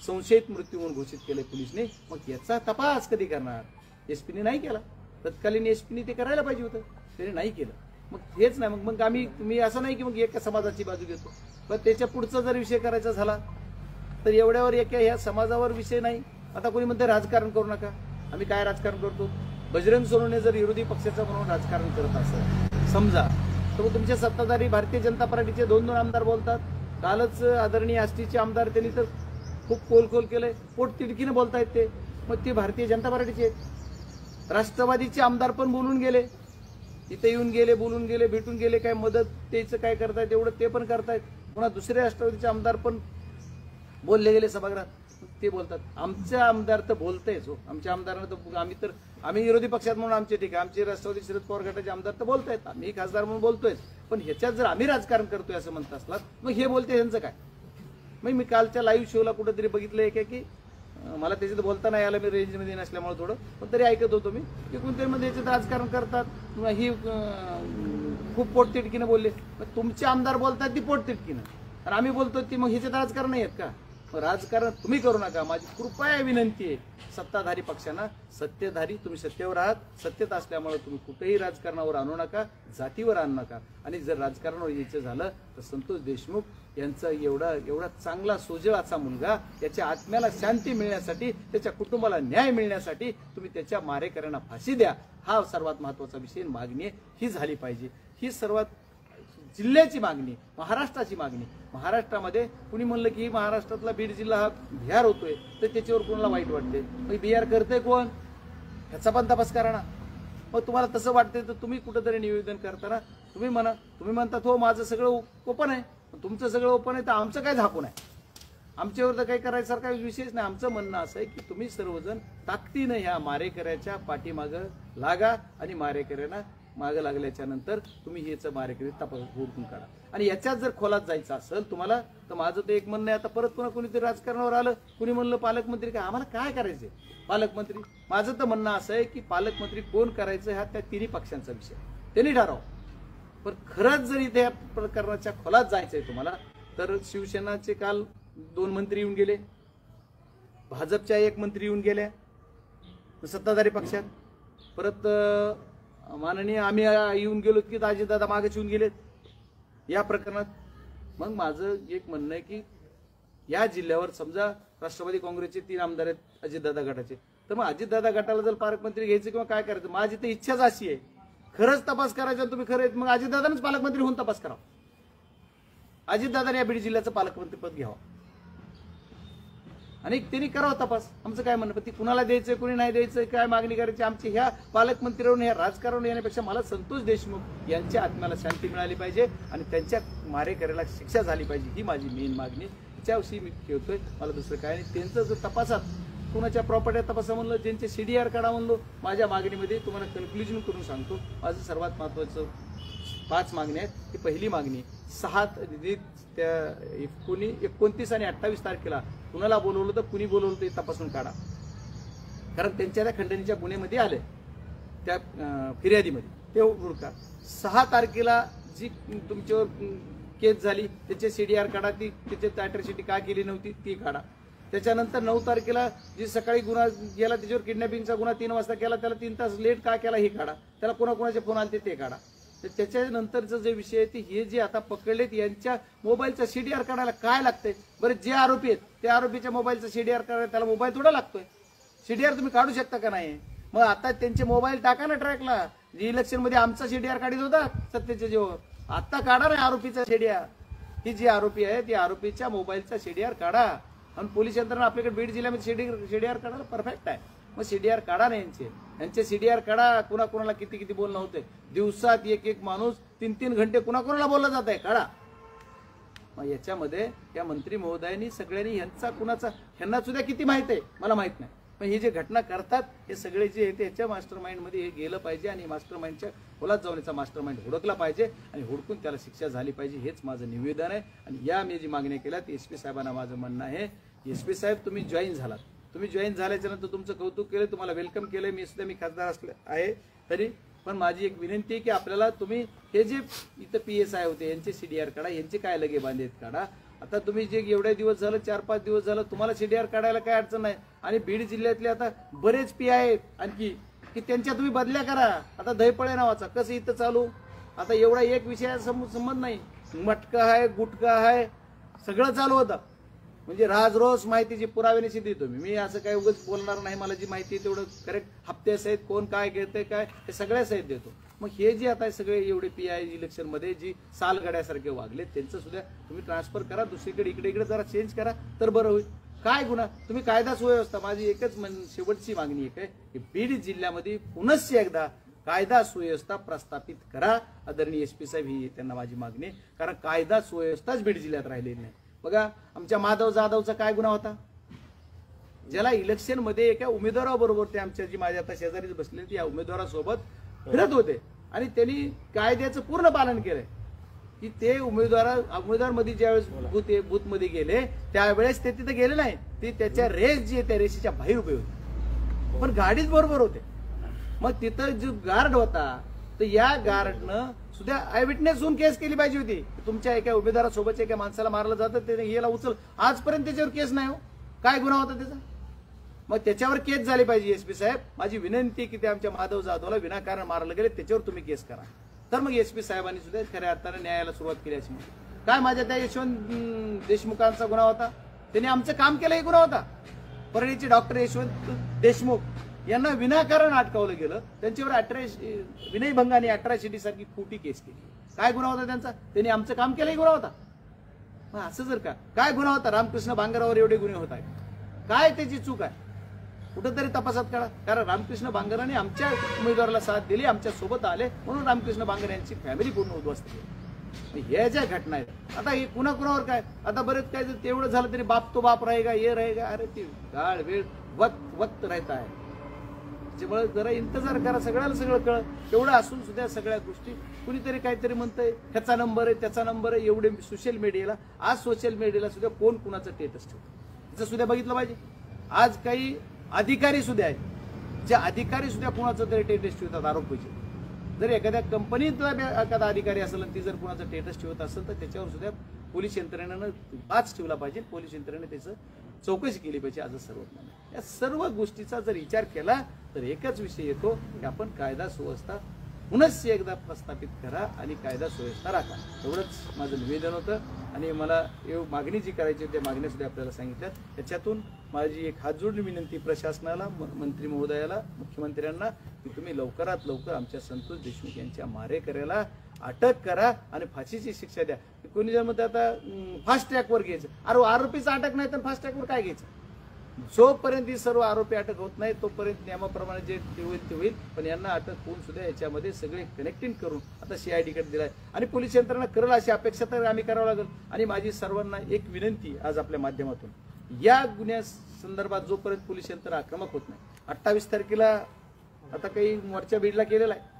Speaker 3: संशयित मृत्यू म्हणून घोषित केले पोलिसने. मग याचा तपास कधी करणार. SP ने नाही केला, तत्कालीन SP ने ते करायला पाहिजे होतं, त्याने नाही केलं. मग हेच नाही, मग मी असं नाही की मग एका समाजाची बाजू घेतो, पण त्याच्या पुढचा जर विषय करायचा झाला तर एवढ्यावर एका ह्या समाजावर विषय नाही. आता कोणी म्हणते राजकारण करू नका. आम्ही काय राजकारण करतो. बजरंग सोनवणे जर विरोधी पक्षाचा म्हणून राजकारण करत असेल समजा, तर मग तुमच्या सत्ताधारी भारतीय जनता पार्टीचे 2 आमदार बोलतात. कालच आदरणीय आष्टीचे आमदार त्यांनी तर खूप खोल केलंय, पोटतिडकीने बोलतायत ते. मग ते भारतीय जनता पार्टीचे आहेत. राष्ट्रवादीचे आमदार पण बोलून गेले, इथे येऊन गेले, बोलून गेले, भेटून गेले. काय मदत त्याचं काय करतायत एवढं ते पण करतायत. पुन्हा दुसरे राष्ट्रवादीचे आमदार पण बोलले गेले सभागृहात, ते बोलतात. आमचे आमदार तर बोलतायच हो. आमच्या आमदारांना तर आम्ही विरोधी पक्षात म्हणून आमचे ठीक आहे, आमचे राष्ट्रवादी शरद पवार गटाचे आमदार तर बोलतायत, आम्ही खासदार म्हणून बोलतोय. पण ह्याच्यात जर आम्ही राजकारण करतोय असं म्हणत असलात मग हे बोलते ह्यांचं काय. मग मी कालच्या लाईव्ह शोला कुठेतरी बघितलंय की मला त्याच्यात बोलता नाही आलं, मी रेंजमध्ये नसल्यामुळे थोडं, पण तरी ऐकत होतो मी की कोणत्याही मध्ये याच्यात राजकारण करतात. ही खूप पोटतिडकीनं बोलले. तुमचे आमदार बोलतात ती पोटतिडकीनं आणि आम्ही बोलतो ती, मग ह्याच्यात राजकारण नाही आहेत का. राजकारण तुम्ही करू नका. माझी कृपया विनंती आहे सत्ताधारी पक्षांना, सत्तेधारी तुम्ही सत्तेवर आहात, सत्तेत असल्यामुळे तुम्ही कुठेही राजकारणावर आणू नका, जातीवर आणू नका. आणि जर राजकारणावर यायचं झालं तर संतोष देशमुख यांचा एवढा चांगला सोजळाचा मुलगा, त्याच्या आत्म्याला शांती मिळण्यासाठी, त्याच्या कुटुंबाला न्याय मिळण्यासाठी तुम्ही त्याच्या मारेकऱ्यांना फाशी द्या. हा सर्वात महत्वाचा विषय, मागणी आहे ही झाली पाहिजे. ही सर्वात जिल्ह्याची मागणी, महाराष्ट्राची मागणी. महाराष्ट्रामध्ये कुणी म्हणलं की महाराष्ट्रातला बीड जिल्हा हा बिहार होतोय तर त्याच्यावर कोणाला वाईट वाटते. मग बिहार करतंय कोण ह्याचा पण तपास करा ना. मग तुम्हाला तसं वाटतंय तर तुम्ही कुठंतरी निवेदन करताना तुम्ही म्हणतात हो माझं सगळं ओपन आहे, तुमचं सगळं ओपन आहे तर आमचं काय झाकून आहे, आमच्यावर तर काही करायसारखा विशेष नाही. आमचं म्हणणं असं आहे की तुम्ही सर्वजण ताकदीनं ह्या मारेकऱ्याच्या पाठीमागं लागा आणि मारेकऱ्यांना मागं लागल्याच्या नंतर तुम्ही ह्याचं मारेकरी तपास हुडकून काढा. आणि याच्यात जर खोलात जायचं असेल तुम्हाला तर माझं तर एक म्हणणं आहे, आता परत पुन्हा कोणीतरी राजकारणावर आलं, कुणी म्हणलं पालकमंत्री काय, आम्हाला काय करायचंय पालकमंत्री. माझं तर म्हणणं असं आहे की पालकमंत्री कोण करायचं हा त्या तिन्ही पक्षांचा विषय, त्यांनी ठराव. पण खरंच जर इथे या प्रकरणाच्या खोलात जायचंय तुम्हाला तर शिवसेनाचे काल 2 मंत्री येऊन गेले, भाजपच्या 1 मंत्री येऊन गेल्या सत्ताधारी पक्षात, परत माननीय आम्ही येऊन गेलो की अजितदादा मागेच येऊन गेलेत या प्रकरणात. मग माझं एक म्हणणं आहे की या जिल्ह्यावर समजा राष्ट्रवादी काँग्रेसचे 3 आमदार आहेत अजितदादा गटाचे, तर मग अजितदादा गटाला जर पालकमंत्री घ्यायचं किंवा काय करायचं, माझी तर इच्छाच अशी आहे. खरंच तपास करायचा तुम्ही खरं मग अजितदादांनाच पालकमंत्री होऊन तपास करावा, अजितदादाने या बीड जिल्ह्याचं पालकमंत्रीपद घ्यावं आणि त्यांनी करावा तपास. आमचं काय म्हणणं, पण ती कुणाला द्यायचं कुणी नाही द्यायचं काय मागणी करायची आमची ह्या पालकमंत्र्यांवर ह्या राजकारण येण्यापेक्षा मला संतोष देशमुख यांच्या आत्म्याला शांती मिळाली पाहिजे आणि त्यांच्या मारेकऱ्याला शिक्षा झाली पाहिजे ही माझी मेन मागणी. त्याच्याविषयी मी ठेवतोय, मला दुसरं काय नाही. त्यांचं जर तपासात कुणाच्या प्रॉपर्टी तपासा म्हणलं, ज्यांचे CDR काढा म्हणलो, माझ्या मागणीमध्ये तुम्हाला कन्क्लुजन करून सांगतो. माझं सर्वात महत्त्वाचं 5 मागण्या आहेत. ती पहिली मागणी 6 त्या 29 आणि 28 तारखेला कुणाला बोलवलं तर कुणी बोलवलं ते तपासून काढा, कारण त्यांच्या त्या खंडणीच्या गुन्ह्यामध्ये आले त्या फिर्यादीमध्ये ते हुडका. 6 तारखेला जी तुमच्यावर केस झाली त्याचे CDR काढा, ती त्याच्यात अॅट्रॉसिटी का केली नव्हती ती काढा. त्याच्यानंतर 9 तारखेला जी सकाळी गुन्हा गेला त्याच्यावर किडनॅपिंगचा गुन्हा 3 वाजता केला, त्याला 3 तास लेट का केला हे काढा, त्याला कोणाकोणाचे फोन आले ते काढा. तर त्याच्यानंतरचं जे विषय आहे ते हे जे आता पकडलेत यांच्या मोबाईलचा CDR काढायला काय लागतंय बरं, जे आरोपी आहेत त्या आरोपीच्या मोबाईलचा CDR काढायला त्याला मोबाईल थोडा लागतोय, CDR तुम्ही काढू शकता का नाही. मग आता त्यांचे मोबाईल टाका ना ट्रॅकला, इलेक्शन मध्ये आमचा CDR काढीत होता सत्तेच्या जेव्हा, आता काढा ना आरोपीचा CDR. ही जी आरोपी आहे ती आरोपीच्या मोबाईलचा CDR काढा आणि पोलीस यंत्रणा आपल्याकडे बीड जिल्ह्यामध्ये CDR काढायला परफेक्ट आहे. मग CDR काढा ना यांचे CDR काढा. कुणाकुणाला किती किती बोलणं होतंय, दिवसात एक माणूस 3 घंटे कुणाकुणाला बोलला जात आहे, काढा. मग याच्यामध्ये या मंत्री महोदयांनी सगळ्यांनी ह्यांचा कुणाचा ह्यांना सुद्धा किती माहित आहे मला माहित नाही, पण हे जे घटना करतात हे सगळे जे आहे त्याच्या मास्टरमाइंड मध्ये हे गेलं पाहिजे आणि मास्टरमाइंडच्या खोलात जाऊनचा मास्टरमाइंड हुडकला पाहिजे आणि हुडकून त्याला शिक्षा झाली पाहिजे, हेच माझं निवेदन आहे. आणि या मी जी मागणी केल्या SP साहेबांना माझं म्हणणं आहे, SP साहेब तुम्ही जॉईन झालात, तुम्ही जॉईन झाल्याच्या नंतर तुमचं कौतुक केलं, तुम्हाला वेलकम केलं, मी खासदार असले आहे तरी, पण माझी एक विनंती आहे की आपल्याला तुम्ही हे जे इथं PSI होते यांचे CDR काढा, यांचे काय लगे बांधेत काढा. आता तुम्ही जे एवढे दिवस झालं 4-5 दिवस झालं तुम्हाला CDR काढायला काय अडचण नाही. आणि बीड जिल्ह्यातले आता बरेच PI आहेत आणखी की त्यांच्या तुम्ही बदल्या करा. आता दहीपळे नावाचा कसं इथं चालू, आता एवढा एक विषयाचा संबंध नाही, मटका आहे गुटखा आहे सगळं चालू होतं, म्हणजे राजरोस माहितीची पुराव्याने देतो मी असं काही उगाच बोलणार नाही. मला जी माहिती आहे तेवढं करेक्ट हप्ते सहित कोण काय घेतंय काय हे सगळ्या सहित देतो. मग हे जे आता सगळे एवढे PI इलेक्शन मध्ये जी सालगड्यासारखे वागले त्यांचं सुद्धा तुम्ही ट्रान्सफर करा दुसरीकडे, इकडे जरा चेंज करा तर बरं होईल. काय गुन्हा तुम्ही कायदा सुव्यवस्था, माझी एकच शेवटची मागणी आहे की बीड जिल्ह्यामध्ये पुनश्च एकदा कायदा सुव्यवस्था प्रस्थापित करा. आदरणीय SP साहेब ही त्यांना माझी मागणी आहे, कारण कायदा सुव्यवस्थाच बीड जिल्ह्यात राहिलेली नाही. बघा आमच्या माधव जाधवचा काय गुन्हा होता, ज्याला इलेक्शन मध्ये एका उमेदवाराबरोबर ते आमच्या जी माझ्या आता शेजारीच बसले या उमेदवारासोबत फिरत होते आणि त्यांनी कायद्याचं पूर्ण पालन केलंय की ते उमेदवार मध्ये ज्यावेळेस बूथ मध्ये गेले त्यावेळेस ते तिथे गेले नाही, ते त्याच्या रेस जी आहे त्या रेषेच्या बाहेर उभे होते पण गाडीच बरोबर होते. मग तिथं जो गार्ड होता तर या गार्डनं सुद्धा आय विटनेस होऊन केस केली पाहिजे होती. तुमच्या एका उमेदवारासोबतच्या एका माणसाला मारलं जातं ते याला उचल, आजपर्यंत त्याच्यावर केस नाही हो, काय गुन्हा होता त्याचा, मग त्याच्यावर केस झाली पाहिजे. SP साहेब माझी विनंती की ते आमच्या माधव जाधवला विनाकारण मारलं गेले त्याच्यावर तुम्ही केस करा. तर मग SP साहेबांनी सुद्धा खऱ्या अर्थाने न्यायाला सुरुवात केली अशी. काय माझ्या त्या यशवंत देशमुखांचा गुन्हा होता, त्यांनी आमचं काम केलं हे गुन्हा होता. परळीचे डॉक्टर यशवंत देशमुख यांना विनाकारण अटकावलं गेलं, त्यांच्यावर विनयभंग आणि अॅट्रॉसिटी सारखी खोटी केस केली. काय गुन्हा होता त्यांचा, त्यांनी आमचं काम केलं हे गुन्हा होता. मग असं जर का काय गुन्हा होता, रामकृष्ण बांगरावर एवढे गुन्हे होत आहेत, काय त्याची चूक आहे कुठंतरी तपासात काढा. कारण रामकृष्ण बांगराने आमच्या उमेदवाराला साथ दिली, आमच्या सोबत आले म्हणून रामकृष्ण बांगर यांची फॅमिली पूर्ण उद्ध्वस्त केली. हे ज्या घटना आहेत आता हे कुणाकुणावर काय, आता बरेच काय तेवढं झालं तरी बाप तो बाप रहेगा ये रहेगा, अरे ती गाळ वेळ वक्त राहता आहे. त्याच्यामुळे जरा इंतजार करा, सगळ्याला सगळं कळ. एवढं असून सुद्धा सगळ्या गोष्टी कुणीतरी काहीतरी म्हणतंय ह्याचा नंबर आहे त्याचा नंबर आहे, एवढे सोशल मीडियाला आज सोशल मीडियाला सुद्धा कोण कुणाचं स्टेटस ठेवतं त्याचं सुद्धा बघितलं पाहिजे. आज काही अधिकारी सुद्धा आहेत जे अधिकारी सुद्धा कुणाचं तरी स्टेटस ठेवतात आरोपीचे, जर एखाद्या कंपनीतला एखादा अधिकारी असेल आणि ती जर कुणाचा स्टेटस ठेवत असेल तर त्याच्यावर सुद्धा पोलीस यंत्रणेनं बाच ठेवला पाहिजे, पोलीस यंत्रणेने त्याचं चौकशी केली पाहिजे. आज सर्वज्ञ या सर्व गोष्टीचा जर विचार केला तर एकच विषय येतो की आपण कायदा सुव्यवस्था पुनश्च एकदा प्रस्थापित करा आणि कायदा सुव्यवस्था राखा. एवढंच माझं निवेदन होतं. आणि मला मागणी जी करायची होती त्या मागण्या सुद्धा आपल्याला सांगितल्या. त्याच्यातून माझी एक हात जोडणी विनंती प्रशासनाला, मंत्री महोदयाला, मुख्यमंत्र्यांना की तुम्ही लवकरात लवकर आमच्या संतोष देशमुख यांच्या मारेकऱ्याला अटक करा आणि फाशीची शिक्षा द्या. कोणी जर म्हणतात आता फास्ट ट्रॅकवर घ्यायचं, अरे आरोपीचं अटक नाही तर फास्ट ट्रॅकवर काय घ्यायचं? जोपर्यंत ही सर्व आरोपी अटक होत नाही तोपर्यंत नियमाप्रमाणे जे ते होईल ते होईल, पण यांना अटक होऊन सुद्धा याच्यामध्ये सगळे कनेक्टिंग करून आता CID कडे दिलाय आणि पोलीस यंत्रणा करेल अशी अपेक्षा तर आम्ही करावं लागेल. आणि माझी सर्वांना एक विनंती आज आपल्या माध्यमातून, या गुन्ह्या संदर्भात जोपर्यंत पोलीस यंत्रणा आक्रमक होत नाही, 28 तारखेला आता काही मोर्चा बीडला केलेला आहे.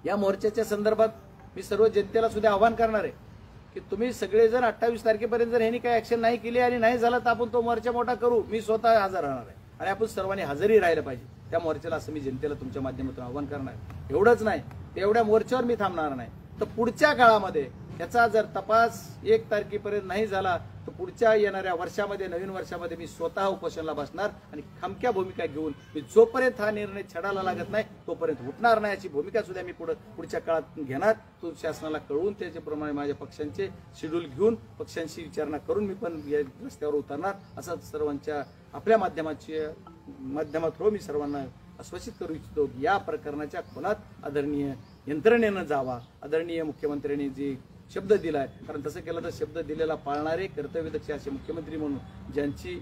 Speaker 3: या मोर्चाच्या संदर्भात मी सर्व जनतेला सुद्धा आवाहन करणार आहे की तुम्ही सगळेजण 28 तारखेपर्यंत जर ह्यांनी काही ऍक्शन नाही केली आणि नाही झाला तर आपण तो मोर्चा मोठा करू. मी स्वतः हजर राहणार आहे आणि आपण सर्वांनी हजरही राहिलं पाहिजे त्या मोर्चाला, असं मी जनतेला तुमच्या माध्यमातून आवाहन करणार आहे. एवढंच नाही, तेवढ्या मोर्चावर मी थांबणार नाही. तर पुढच्या काळामध्ये याचा जर तपास 1 तारखेपर्यंत नाही झाला तर पुढच्या येणाऱ्या वर्षामध्ये, नवीन वर्षामध्ये मी स्वतः उपोषणाला बसणार आणि खमक्या भूमिका घेऊन मी जोपर्यंत हा निर्णय छडाला लागत नाही तोपर्यंत उठणार नाही याची भूमिका सुद्धा मी पुढच्या काळात घेणार. तो शासनाला कळवून त्याच्याप्रमाणे माझ्या पक्षांचे शेड्यूल घेऊन पक्षांशी विचारणा करून मी पण या रस्त्यावर उतरणार. असं सर्वांच्या आपल्या माध्यमात मी सर्वांना आश्वासित करू इच्छितो की या प्रकरणाच्या खोलात आदरणीय यंत्रणेनं जावा. आदरणीय मुख्यमंत्र्यांनी जे शब्द दिलाय, कारण तसं केलं तर शब्द दिलेला पाळणारे, कर्तव्यदक्ष असे मुख्यमंत्री म्हणून ज्यांची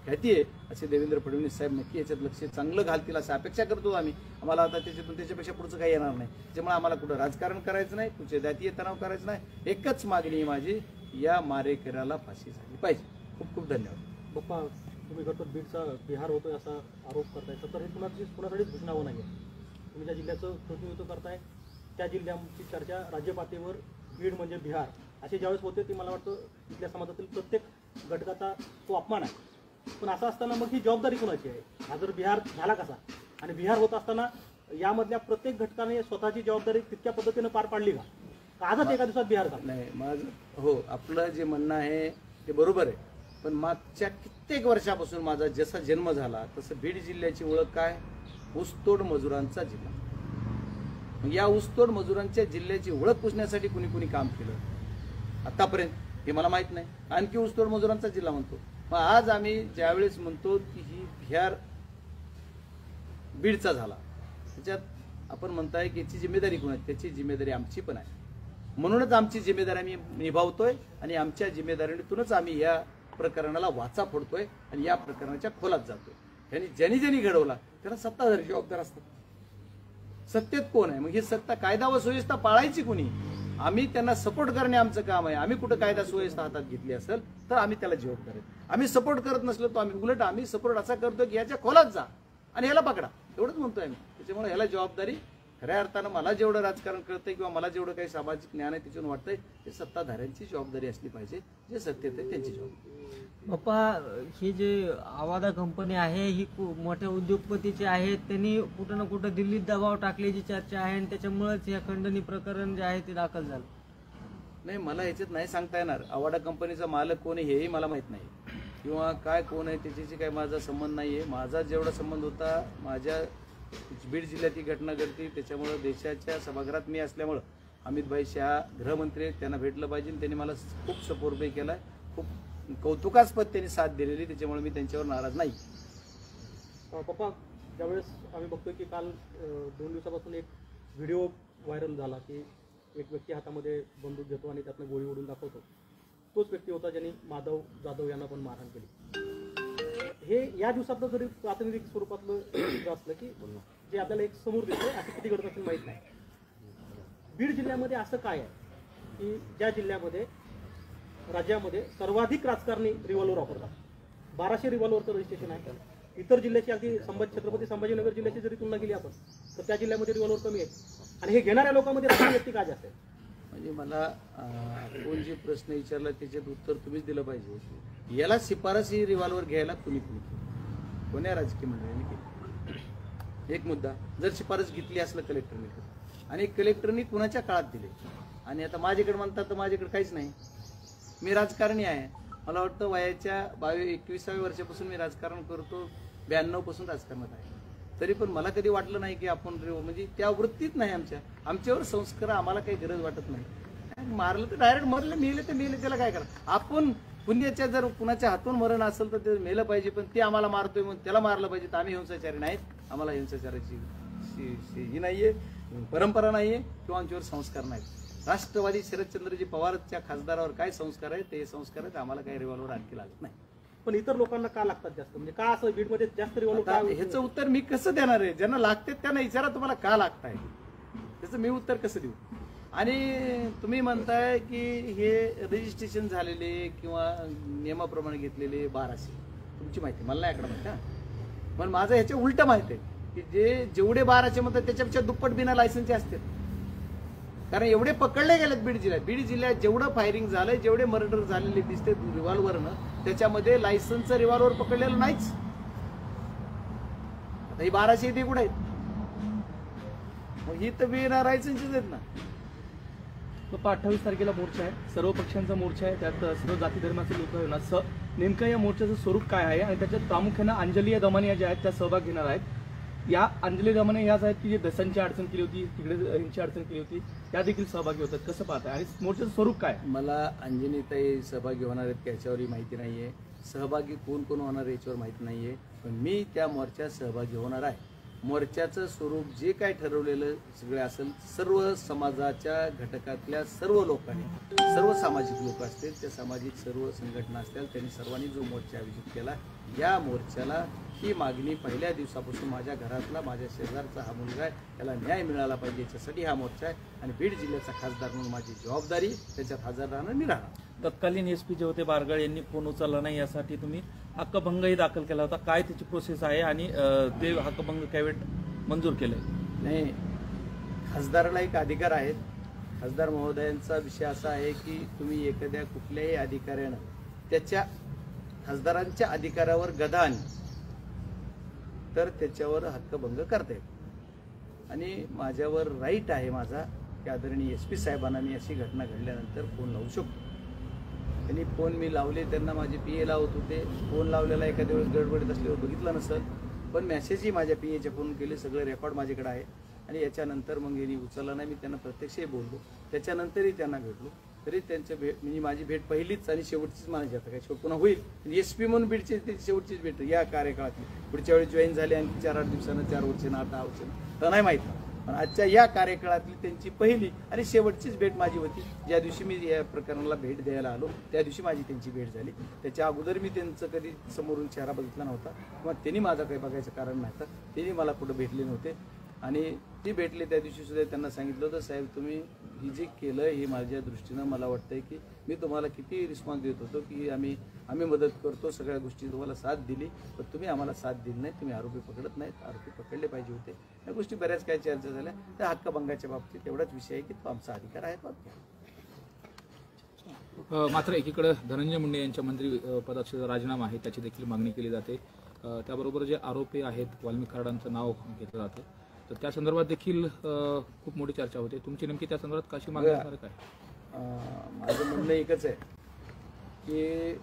Speaker 3: ख्याती आहे असे देवेंद्र फडणवीस साहेब नक्की याच्यात लक्ष चांगलं घालतील असं अपेक्षा करतो आम्ही. आम्हाला आता त्याच्यापेक्षा पुढचं काही येणार नाही. त्याच्यामुळे आम्हाला कुठं राजकारण करायचं नाही, कुठे जातीय तणाव करायचं नाही. एकच मागणी माझी, या मारेकऱ्याला फाशी झाली पाहिजे. खूप खूप धन्यवाद.
Speaker 1: पप्पा, तुम्ही करतो बीडचा बिहार होतोय असा आरोप करताय, तर हे कुणासाठीच घोषणावं नाही. तुम्ही ज्या जिल्ह्याचं प्रतिनिधित्व करताय त्या जिल्ह्याची चर्चा राज्य पातळीवर बीड म्हणजे बिहार असे ज्यावेळेस होते ती मला वाटतं इथल्या समाजातील प्रत्येक घटकाचा तो अपमान आहे. पण असं असताना मग ही जबाबदारी कोणाची आहे? हा जर बिहार झाला कसा? आणि बिहार होत असताना यामधल्या प्रत्येक घटकाने स्वतःची जबाबदारी तितक्या पद्धतीनं पार पाडली का? आजच एका दिवसात बिहार झाला
Speaker 3: नाही? माझं हो, आपलं जे म्हणणं आहे ते बरोबर आहे. पण मागच्या कित्येक वर्षापासून माझा जसा जन्म झाला तसं बीड जिल्ह्याची ओळख काय? ऊसतोड मजुरांचा जिल्हा. या ऊसतोड मजुरांच्या जिल्ह्याची ओळख पुसण्यासाठी कुणी कुणी काम केलं आतापर्यंत हे मला माहित नाही. आणखी ऊसतोड मजुरांचा जिल्हा म्हणतो. मग आज आम्ही ज्यावेळेस म्हणतो की ही बिहार बीडचा झाला, त्याच्यात आपण म्हणताय की याची जिम्मेदारी कोण आहे? त्याची जिम्मेदारी आमची पण आहे. म्हणूनच आमची जिम्मेदारी आम्ही निभावतोय आणि आमच्या जिम्मेदारीतूनच आम्ही या प्रकरणाला वाचा फोडतोय आणि या प्रकरणाच्या खोलात जातोय. यांनी ज्यांनी घडवला त्याला सत्ताधारी जबाबदार असतात. सत्तेत कोण आहे? मग ही सत्ता, कायदा व सुव्यवस्था पाळायची कोणी? आम्ही त्यांना सपोर्ट करणे आमचं काम आहे. आम्ही कुठं कायदा सुव्यवस्था हातात घेतली असेल तर आम्ही त्याला जबाबदार आहे. आम्ही सपोर्ट करत नसलो तर आम्ही उलट आम्ही सपोर्ट असा करतो की याच्या खोलात जा आणि ह्याला पकडा, एवढंच म्हणतोय आम्ही. त्याच्यामुळे ह्याला जबाबदारी खऱ्या अर्थानं मला जेवढं राजकारण कळतंय किंवा मला जेवढं काही सामाजिक ज्ञान आहे त्याच्यातून वाटतंय ते सत्ताधाऱ्यांची जबाबदारी असली पाहिजे. जे सत्तेत आहे त्यांची जबाबदारी.
Speaker 2: बाप्पा, ही जे आवादा कंपनी आहे ही मोठ्या उद्योगपतीची आहे. त्यांनी कुठं ना कुठं दिल्लीत दबाव टाकल्याची चर्चा आहे आणि त्याच्यामुळेच हे खंडणी प्रकरण जे आहे ते दाखल झालं.
Speaker 3: नाही, मला ह्याच्यात नाही सांगता येणार. आवाडा कंपनीचा मालक कोण आहे हेही मला माहित नाही किंवा काय कोण आहे त्याच्याशी काही माझा संबंध नाहीये. माझा जेवढा संबंध होता, माझ्या बीड जिल्ह्यात ही घटना घडती त्याच्यामुळं देशाच्या सभागृहात मी असल्यामुळं अमितभाई शहा गृहमंत्री त्यांना भेटलं पाहिजे. त्यांनी मला खूप सपोर्ट केला, खूप कौतुकास्पद त्यांनी साथ दिलेली. त्याच्यामुळे मी त्यांच्यावर नाराज नाही.
Speaker 1: पप्पा, ज्यावेळेस आम्ही बघतोय की काल 2 दिवसापासून एक व्हिडिओ व्हायरल झाला की एक व्यक्ती हातामध्ये बंदूक घेतो आणि त्यातनं गोळी ओढून दाखवतो. तोच व्यक्ती होता ज्यांनी माधव जाधव यांना पण मारहाण केली. हे या दिवसातलं जरी प्रातिनिधिक स्वरूपातलं असलं की जे आपल्याला एक समोर दिसतंय, असं किती घडत असेल माहीत नाही. बीड जिल्ह्यामध्ये असं काय आहे की ज्या जिल्ह्यामध्ये राज्यामध्ये सर्वाधिक राजकारणी रिव्हॉल्वर वापरतात? 1200 रिव्हॉल्वरचं रजिस्ट्रेशन आहे. इतर जिल्ह्याची अगदी छत्रपती संभाजीनगर जिल्ह्याची जरी तुलना केली आपण तर त्या जिल्ह्यामध्ये रिव्हॉल्वर कमी आहे. आणि हे घेणाऱ्या लोकांमध्ये राजकीय व्यक्ती काय जास्त आहे?
Speaker 3: म्हणजे मला कोण जे प्रश्न विचारला त्याच्यात उत्तर तुम्हीच दिलं पाहिजे. याला शिफारस ही रिव्हॉल्वर घ्यायला कोण्या राजकीय मंडळाने केली? एक मुद्दा. जर शिफारस घेतली असलं कलेक्टरने आणि कलेक्टरनी कुणाच्या काळात दिले आणि आता माझ्याकडे म्हणतात तर माझ्याकडे काहीच नाही. मी राजकारणी आहे. मला वाटतं वयाच्या 21व्या वर्षापासून मी राजकारण करतो. 92 पासून राजकारणात आहे. तरी पण मला कधी वाटलं नाही की आपण म्हणजे त्या वृत्तीत नाही आमच्यावर संस्कार. आम्हाला काही गरज वाटत नाही. मारलं तर डायरेक्ट मरलं, मेले तर मेले, त्याला काय करा. आपण पुण्याच्या जर कुणाच्या हातून मरण असेल तर ते मेलं पाहिजे, पण ते आम्हाला मारतोय म्हणून त्याला मारलं पाहिजे. तर आम्ही हिंसाचारी नाहीत. आम्हाला हिंसाचाराची ही नाहीये, परंपरा नाहीये किंवा आमच्यावर संस्कार नाहीत. राष्ट्रवादी शरदचंद्रजी पवारच्या खासदारावर काय संस्कार आहेत ते संस्कार आहेत. आम्हाला काही रिव्हॉल्वर आणखी लागत नाही.
Speaker 1: पण इतर लोकांना का लागतात जास्त, म्हणजे का असं बीडमध्ये जास्त रिव्हॉल्वर?
Speaker 3: ह्याचं उत्तर मी कसं देणार आहे? ज्यांना लागते त्यांना विचारा तुम्हाला का लागताय, त्याचं मी उत्तर कसं देऊ? आणि तुम्ही म्हणताय की हे रजिस्ट्रेशन झालेले किंवा नियमाप्रमाणे घेतलेले 1200 तुमची माहिती, मला नाही आकडा माहिती. पण माझं ह्याच्या उलट माहिती आहे की जेवढे 1200 म्हणतात त्याच्यापेक्षा दुप्पट बिना लायसन्सचे असतात. कारण एवढे पकडले गेलेत बीड जिल्ह्यात जेवढं फायरिंग झालंय, जेवढे मर्डर झालेले दिसते रिव्हॉल्वरनं, त्याच्यामध्ये लायसन्सचं रिव्हॉल्वर पकडलेलं नाहीच. आता ही 1200 इथे कुठे आहेत? मग ही तर बिना लायसन्सचीच आहेत ना.
Speaker 4: 28 तारखेला मोर्चा आहे, सर्व पक्षांचा मोर्चा आहे, त्यात सर्व जाती धर्माचे लोक येणार. नेमकं या मोर्चाचं स्वरूप काय आहे आणि त्याच्यात प्रामुख्याने अंजली दमानिया ज्या आहेत त्या सहभाग घेणार आहेत. या अंजली दमानिया याच आहेत की जे दसांची अडचण केली होती, तिकडे यांची अडचण केली होती, त्या देखील सहभागी होतात. कसं पाहताय आणि मोर्चाचं स्वरूप काय?
Speaker 3: मला अंजनीताई सहभागी होणार आहेत की याच्यावरही माहिती नाहीये. सहभागी कोण कोण होणार आहे याच्यावर माहिती नाहीये. पण मी त्या मोर्चात सहभागी होणार आहे. मोर्चाचं स्वरूप जे काय ठरवलेलं सगळं असेल, सर्व समाजाच्या घटकातल्या सर्व लोकांनी, सर्व सामाजिक लोक असतील, त्या सामाजिक सर्व संघटना असतील, त्यांनी सर्वांनी जो मोर्चा आयोजित केला, या मोर्चाला ही मागणी पहिल्या दिवसापासून माझ्या घरातला, माझ्या शेजारचा हा मुलगा आहे, त्याला न्याय मिळाला पाहिजे याच्यासाठी हा मोर्चा आहे. आणि बीड जिल्ह्याचा खासदार म्हणून माझी जबाबदारी, त्याच्यात हजर राहणं मी राहणार.
Speaker 4: तत्कालीन SP जे होते बारगळ यांनी फोन उचलला नाही यासाठी तुम्ही हक्कभंगही दाखल केला होता. काय त्याची प्रोसेस आहे आणि ते हक्कभंग काय वेळ मंजूर केलंय?
Speaker 3: नाही, खासदाराला एक अधिकार आहेत. खासदार महोदयांचा विषय असा आहे की तुम्ही एखाद्या कुठल्याही अधिकाऱ्यानं त्याच्या खासदारांच्या अधिकारावर गदा आणली तर त्याच्यावर हक्कभंग करता येतो. आणि माझ्यावर राईट आहे माझा की आदरणीय SP साहेबांना मी अशी घटना घडल्यानंतर फोन लावू शकतो. त्यांनी फोन मी लावले, त्यांना माझे PA लावत होते. फोन लावलेला एखाद्या वेळेस गडबडीत असल्यावर बघितला नसेल, पण मेसेजही माझ्या PAच्या फोन केले, सगळं रेकॉर्ड माझ्याकडे आहे. आणि याच्यानंतर मग यांनी उचलला नाही. मी त्यांना प्रत्यक्षही बोललो, त्याच्यानंतरही त्यांना भेटलो. तरी त्यांच्या म्हणजे माझी भेट पहिलीच आणि शेवटचीच मानायची. आता काय शेवट पुन्हा होईल. SP म्हणून बीडची शेवटचीच भेट या कार्यकाळातली. पुढच्या वेळी जॉईन झाले आणखी 4-8 दिवसानं, 4 वर्षानं, 8-10 वर्षानं, तर नाही माहीत. पण आजच्या या कार्यकाळातली त्यांची पहिली आणि शेवटचीच भेट माझी होती. ज्या दिवशी मी या प्रकरणाला भेट द्यायला आलो त्या दिवशी माझी त्यांची भेट झाली. त्याच्या अगोदर मी त्यांचं कधी समोरून चेहरा बघितला नव्हता किंवा त्यांनी माझं काही बघायचं कारण नव्हतं. त्यांनी मला कुठं भेटले नव्हते. आणि ती भेटले त्या दिवशी सुद्धा त्यांना सांगितलं होतं, साहेब तुम्ही ही जे केलं हे माझ्या दृष्टीनं मला वाटतंय की मी तुम्हाला किती रिस्पॉन्स देत होतो की आम्ही मदत करतो, सगळ्या गोष्टी तुम्हाला साथ दिली, पण तुम्ही आम्हाला साथ दिली नाही. तुम्ही आरोपी पकडत नाहीत, आरोपी पकडले पाहिजे होते. या गोष्टी बऱ्याच काही चर्चा झाल्या. त्या हक्कभंगाच्या बाबतीत एवढाच विषय आहे की तो आमचा अधिकार आहे.
Speaker 5: मात्र एकीकडे धनंजय मुंडे यांच्या मंत्री पदाचा राजीनामा आहे त्याची देखील मागणी केली जाते. त्याबरोबर जे आरोपी आहेत वाल्मिक कराडांचं नाव घेतलं जातं, तर त्या संदर्भात देखील खूप मोठी चर्चा होते. तुमची नेमकी त्या संदर्भात कशी मागणी असणार काय?
Speaker 3: माझं म्हणणं एकच आहे की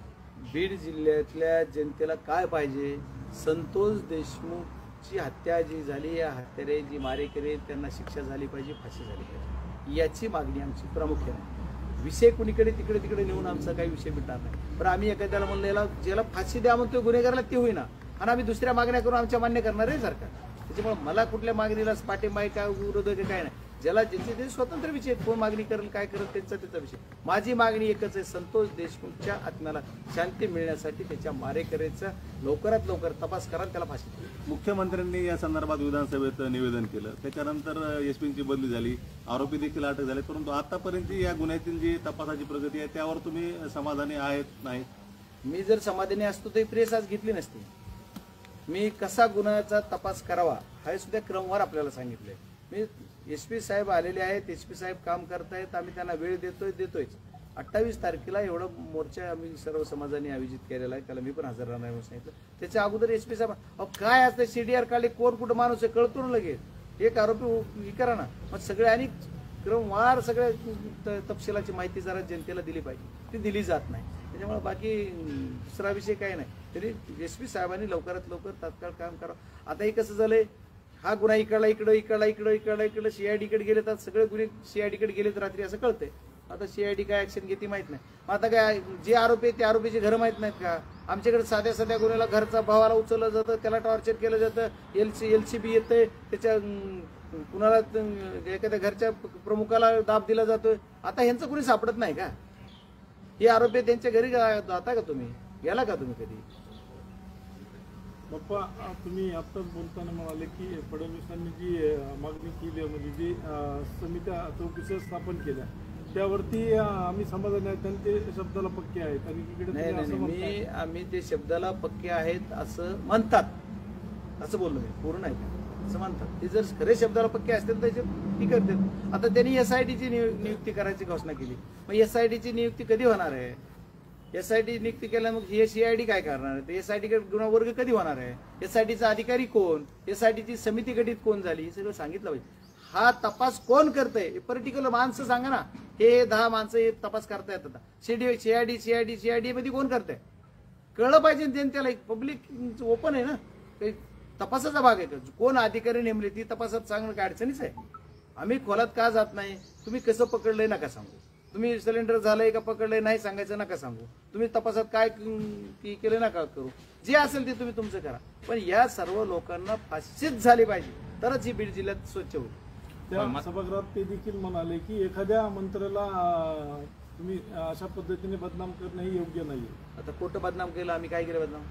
Speaker 3: बीड जिल्ह्यातल्या जनतेला काय पाहिजे, संतोष देशमुखची हत्या जी झाली, या हत्यारे जी मारेकरी त्यांना शिक्षा झाली पाहिजे, फाशी झाली पाहिजे, याची मागणी आमची प्रामुख्याने आहे. विषय कुणीकडे तिकडे नेऊन आमचा काही विषय मिटणार नाही. पण आम्ही एखाद्याला म्हणलं याला ज्याला फाशी द्या म्हणतो गुन्हेगाराला ते होईना, आणि आम्ही दुसऱ्या मागण्या करून आमच्या मान्य करणार आहे सरकार. त्याच्यामुळे मला कुठल्या मागणीला पाठिंबा आहे काय विरोध आहे काय नाही. ज्याला ज्याचे स्वतंत्र विषय, कोण मागणी करेल काय करेल त्याचा विषय. माझी मागणी एकच आहे, संतोष देशमुखच्या आत्म्याला शांती मिळण्यासाठी त्याच्या मारेकरीचा लवकरात लवकर तपास करा, त्याला फाशी द्या.
Speaker 6: मुख्यमंत्र्यांनी या संदर्भात विधानसभेत निवेदन केलं, त्याच्यानंतर SPंची बदली झाली, आरोपी देखील अटक झाले, परंतु आतापर्यंत या गुन्ह्यातील जी तपासाची प्रगती आहे त्यावर तुम्ही समाधानी आहेत नाही?
Speaker 3: मी जर समाधानी असतो तर प्रेस आज घेतली नसती. मी कसा गुन्ह्याचा तपास करावा हा सुद्धा क्रमवार आपल्याला सांगितलंय. मी SP साहेब आलेले आहेत, SP साहेब काम करतायत, आम्ही त्यांना वेळ देतोयच. 28 तारखेला एवढा मोर्चा आम्ही सर्व समाजाने आयोजित केलेला आहे, त्याला मी पण हजर राहणार म्हणून सांगितलं. त्याच्या अगोदर एसपी साहेब काय असतं CDR काढले, कोण कुठं माणूस आहे कळतो ना लगेच, एक आरोपी हे करा ना. मग सगळे आणि क्रमवार सगळ्या तपशिलाची माहिती जरा जनतेला दिली पाहिजे, ती दिली जात नाही. त्याच्यामुळे बाकी दुसरा विषय काय नाही. तरी एसपी साहेबांनी लवकरात लवकर तात्काळ काम करावं. आता हे कसं झालंय, हा गुन्हा इकडला CID कडे गेले तर सगळे गुन्हे CID कडे गेलेत रात्री असं कळतंय. आता CID काय ऍक्शन घेते माहित नाही. मग आता काय जे आरोपी आहेत ते आरोपीचे घरं माहित नाहीत का? आमच्याकडे साध्या गुन्ह्याला घरचा भावाला उचललं जातं, त्याला टॉर्चर केलं जातं, LCB येतंय, त्याच्या कुणाला एखाद्या घरच्या प्रमुखाला दाब दिला जातोय. आता ह्यांचं कुणी सापडत नाही का? हे आरोपी त्यांच्या घरी जाता का तुम्ही? गेला का तुम्ही कधी?
Speaker 7: बाप्पा, तुम्ही आत्ताच बोलताना म्हणाले की फडणवीसांनी जी मागणी केली, म्हणजे जी समित्या चौकशी स्थापन केल्या, त्यावरती आम्ही समाधानी आहेत आणि ते शब्दाला पक्के आहेत. आणि
Speaker 3: नाही, आम्ही ते शब्दाला पक्के आहेत असं म्हणतात, असं बोललो मी, पूर्ण नाही असं म्हणतात. ते जर खरे शब्दाला पक्के असतील तर ती करतात. आता त्यांनी SID ची नियुक्ती करायची घोषणा केली. मग SID ची नियुक्ती कधी होणार आहे? SID नियुक्ती केल्या मग हे CID काय करणार आहे? SID गुन्हा वर्ग कधी होणार आहे? SID चा अधिकारी कोण? SID ची समिती गठीत कोण झाली? हे सगळं सांगितलं पाहिजे. हा तपास कोण करतंय? पर्टिक्युलर माणसं सांगा ना. हे 10 माणसं हे तपास करतायत. आता CID मध्ये कोण करताय? कळलं पाहिजे जनतेला. पब्लिक ओपन आहे ना, काही तपासाचा भाग आहे का? कोण अधिकारी नेमले ती तपासात सांगणं काय अडचणीच आहे? आम्ही खोलात का जात नाही? तुम्ही कसं पकडलंय नका सांगू, तुम्ही सिलेंडर झालंय का पकडलंय नाही सांगायचं नका सांगू, तुम्ही तपासात काय केलं नका करू. जे असेल ते तुम्ही तुमचं करा. पण या सर्व लोकांना फाशीच झाली पाहिजे, तरच ही बीड जिल्ह्यात स्वच्छ होईल.
Speaker 7: त्या सभागृहात ते देखील म्हणाले की एखाद्या मंत्र्याला तुम्ही अशा पद्धतीने बदनाम करणं हे योग्य नाहीये.
Speaker 3: आता खोटं बदनाम केलं, आम्ही काय केलं बदनाम?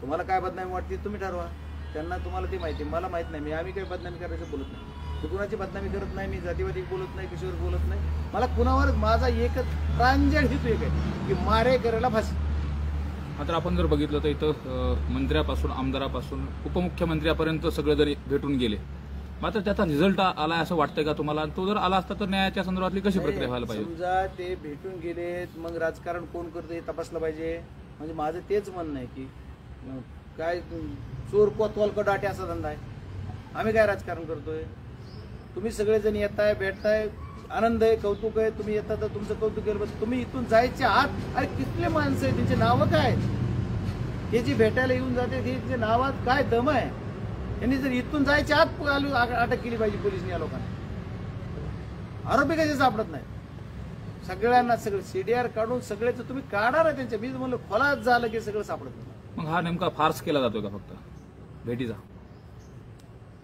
Speaker 3: तुम्हाला काय बदनामी वाटते तुम्ही ठरवा. त्यांना तुम्हाला ते माहिती, मला माहित नाही. आम्ही काही बदनामी करायचं बोलत नाही. मी कुणाची बदनामी करत नाही, मी जातीवादी बोलत नाही, कशावर बोलत नाही. मला कुणावर माझा एकच प्रांजळ हेतू एक आहे की मारे करायला फाशी.
Speaker 5: मात्र आपण जर बघितलं तर इथं मंत्र्यापासून आमदारापासून उपमुख्यमंत्र्यापर्यंत सगळेजण भेटून गेले. मात्र त्याचा रिझल्ट आला असं वाटतंय का तुम्हाला? तो जर आला असता तर न्यायाच्या संदर्भातली कशी प्रक्रिया व्हायला पाहिजे?
Speaker 3: समजा ते भेटून गेलेत, मग राजकारण कोण करतं हे तपासलं पाहिजे. म्हणजे माझं तेच म्हणणं आहे की काय चोर कोतवाल का डाटे असा धंदा आहे. आम्ही काय राजकारण करतोय? तुम्ही सगळेजण येताय, भेटताय, आनंद आहे, कौतुक आहे. तुम्ही येता तर तुमचं कौतुक केलं, पण तुम्ही इथून जायच्या आत अरे कितले माणसं आहे, त्यांची नावं काय? हे जी भेटायला येऊन जाते त्यांच्या नावात काय दम आहे? यांनी जर इथून जायच्या आत अटक केली पाहिजे पोलिसांनी या लोकांना. आरोपी कसे सापडत नाही? सगळ्यांना सगळं CDR काढून सगळ्याचं तुम्ही काढा ना त्यांच्या. मी म्हणलं खोलात झालं की सगळं सापडत नाही.
Speaker 5: मग हा नेमका फार्स केला जातोय का फक्त भेटीचा?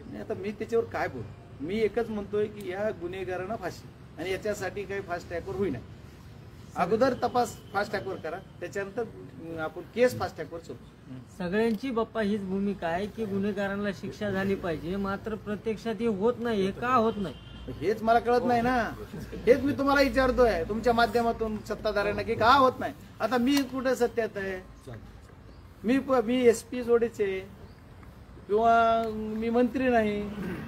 Speaker 3: नाही, आता मी त्याच्यावर काय बोलू? मी एकच म्हणतोय की या गुन्हेगारांना फाशी, आणि याच्यासाठी काही फास्ट ट्रॅकवर होईना. अगोदर तपास फास्ट ट्रॅकवर करा, त्याच्यानंतर आपण केस फास्ट ट्रॅकवर सोडू.
Speaker 2: सगळ्यांची बाप्पा हीच भूमिका आहे की गुन्हेगारांना शिक्षा झाली पाहिजे. मात्र प्रत्यक्षात हे होत नाही. हे का होत नाही
Speaker 3: हेच मला कळत नाही ना. हेच मी तुम्हाला विचारतोय तुमच्या माध्यमातून सत्ताधाऱ्यांना की का होत नाही. आता मी कुठे सत्यात आहे? मी SP जोडीचे किंवा मी मंत्री नाही,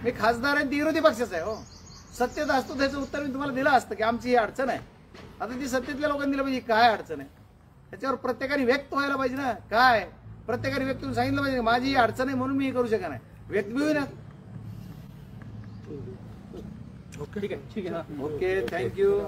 Speaker 3: मी खासदार आहे, विरोधी पक्षाचा आहे. हो, सत्तेत असतो त्याचं उत्तर मी तुम्हाला दिलं असतं की आमची ही अडचण आहे. आता ती सत्तेतल्या लोकांनी दिलं पाहिजे काय अडचण आहे, त्याच्यावर प्रत्येकाने व्यक्त व्हायला पाहिजे ना. काय प्रत्येकाने व्यक्त करून सांगितलं पाहिजे माझी ही अडचण आहे म्हणून मी हे करू शकत नाही. व्यक्त बी होईना.
Speaker 1: ठीक आहे.
Speaker 3: Okay, thank you.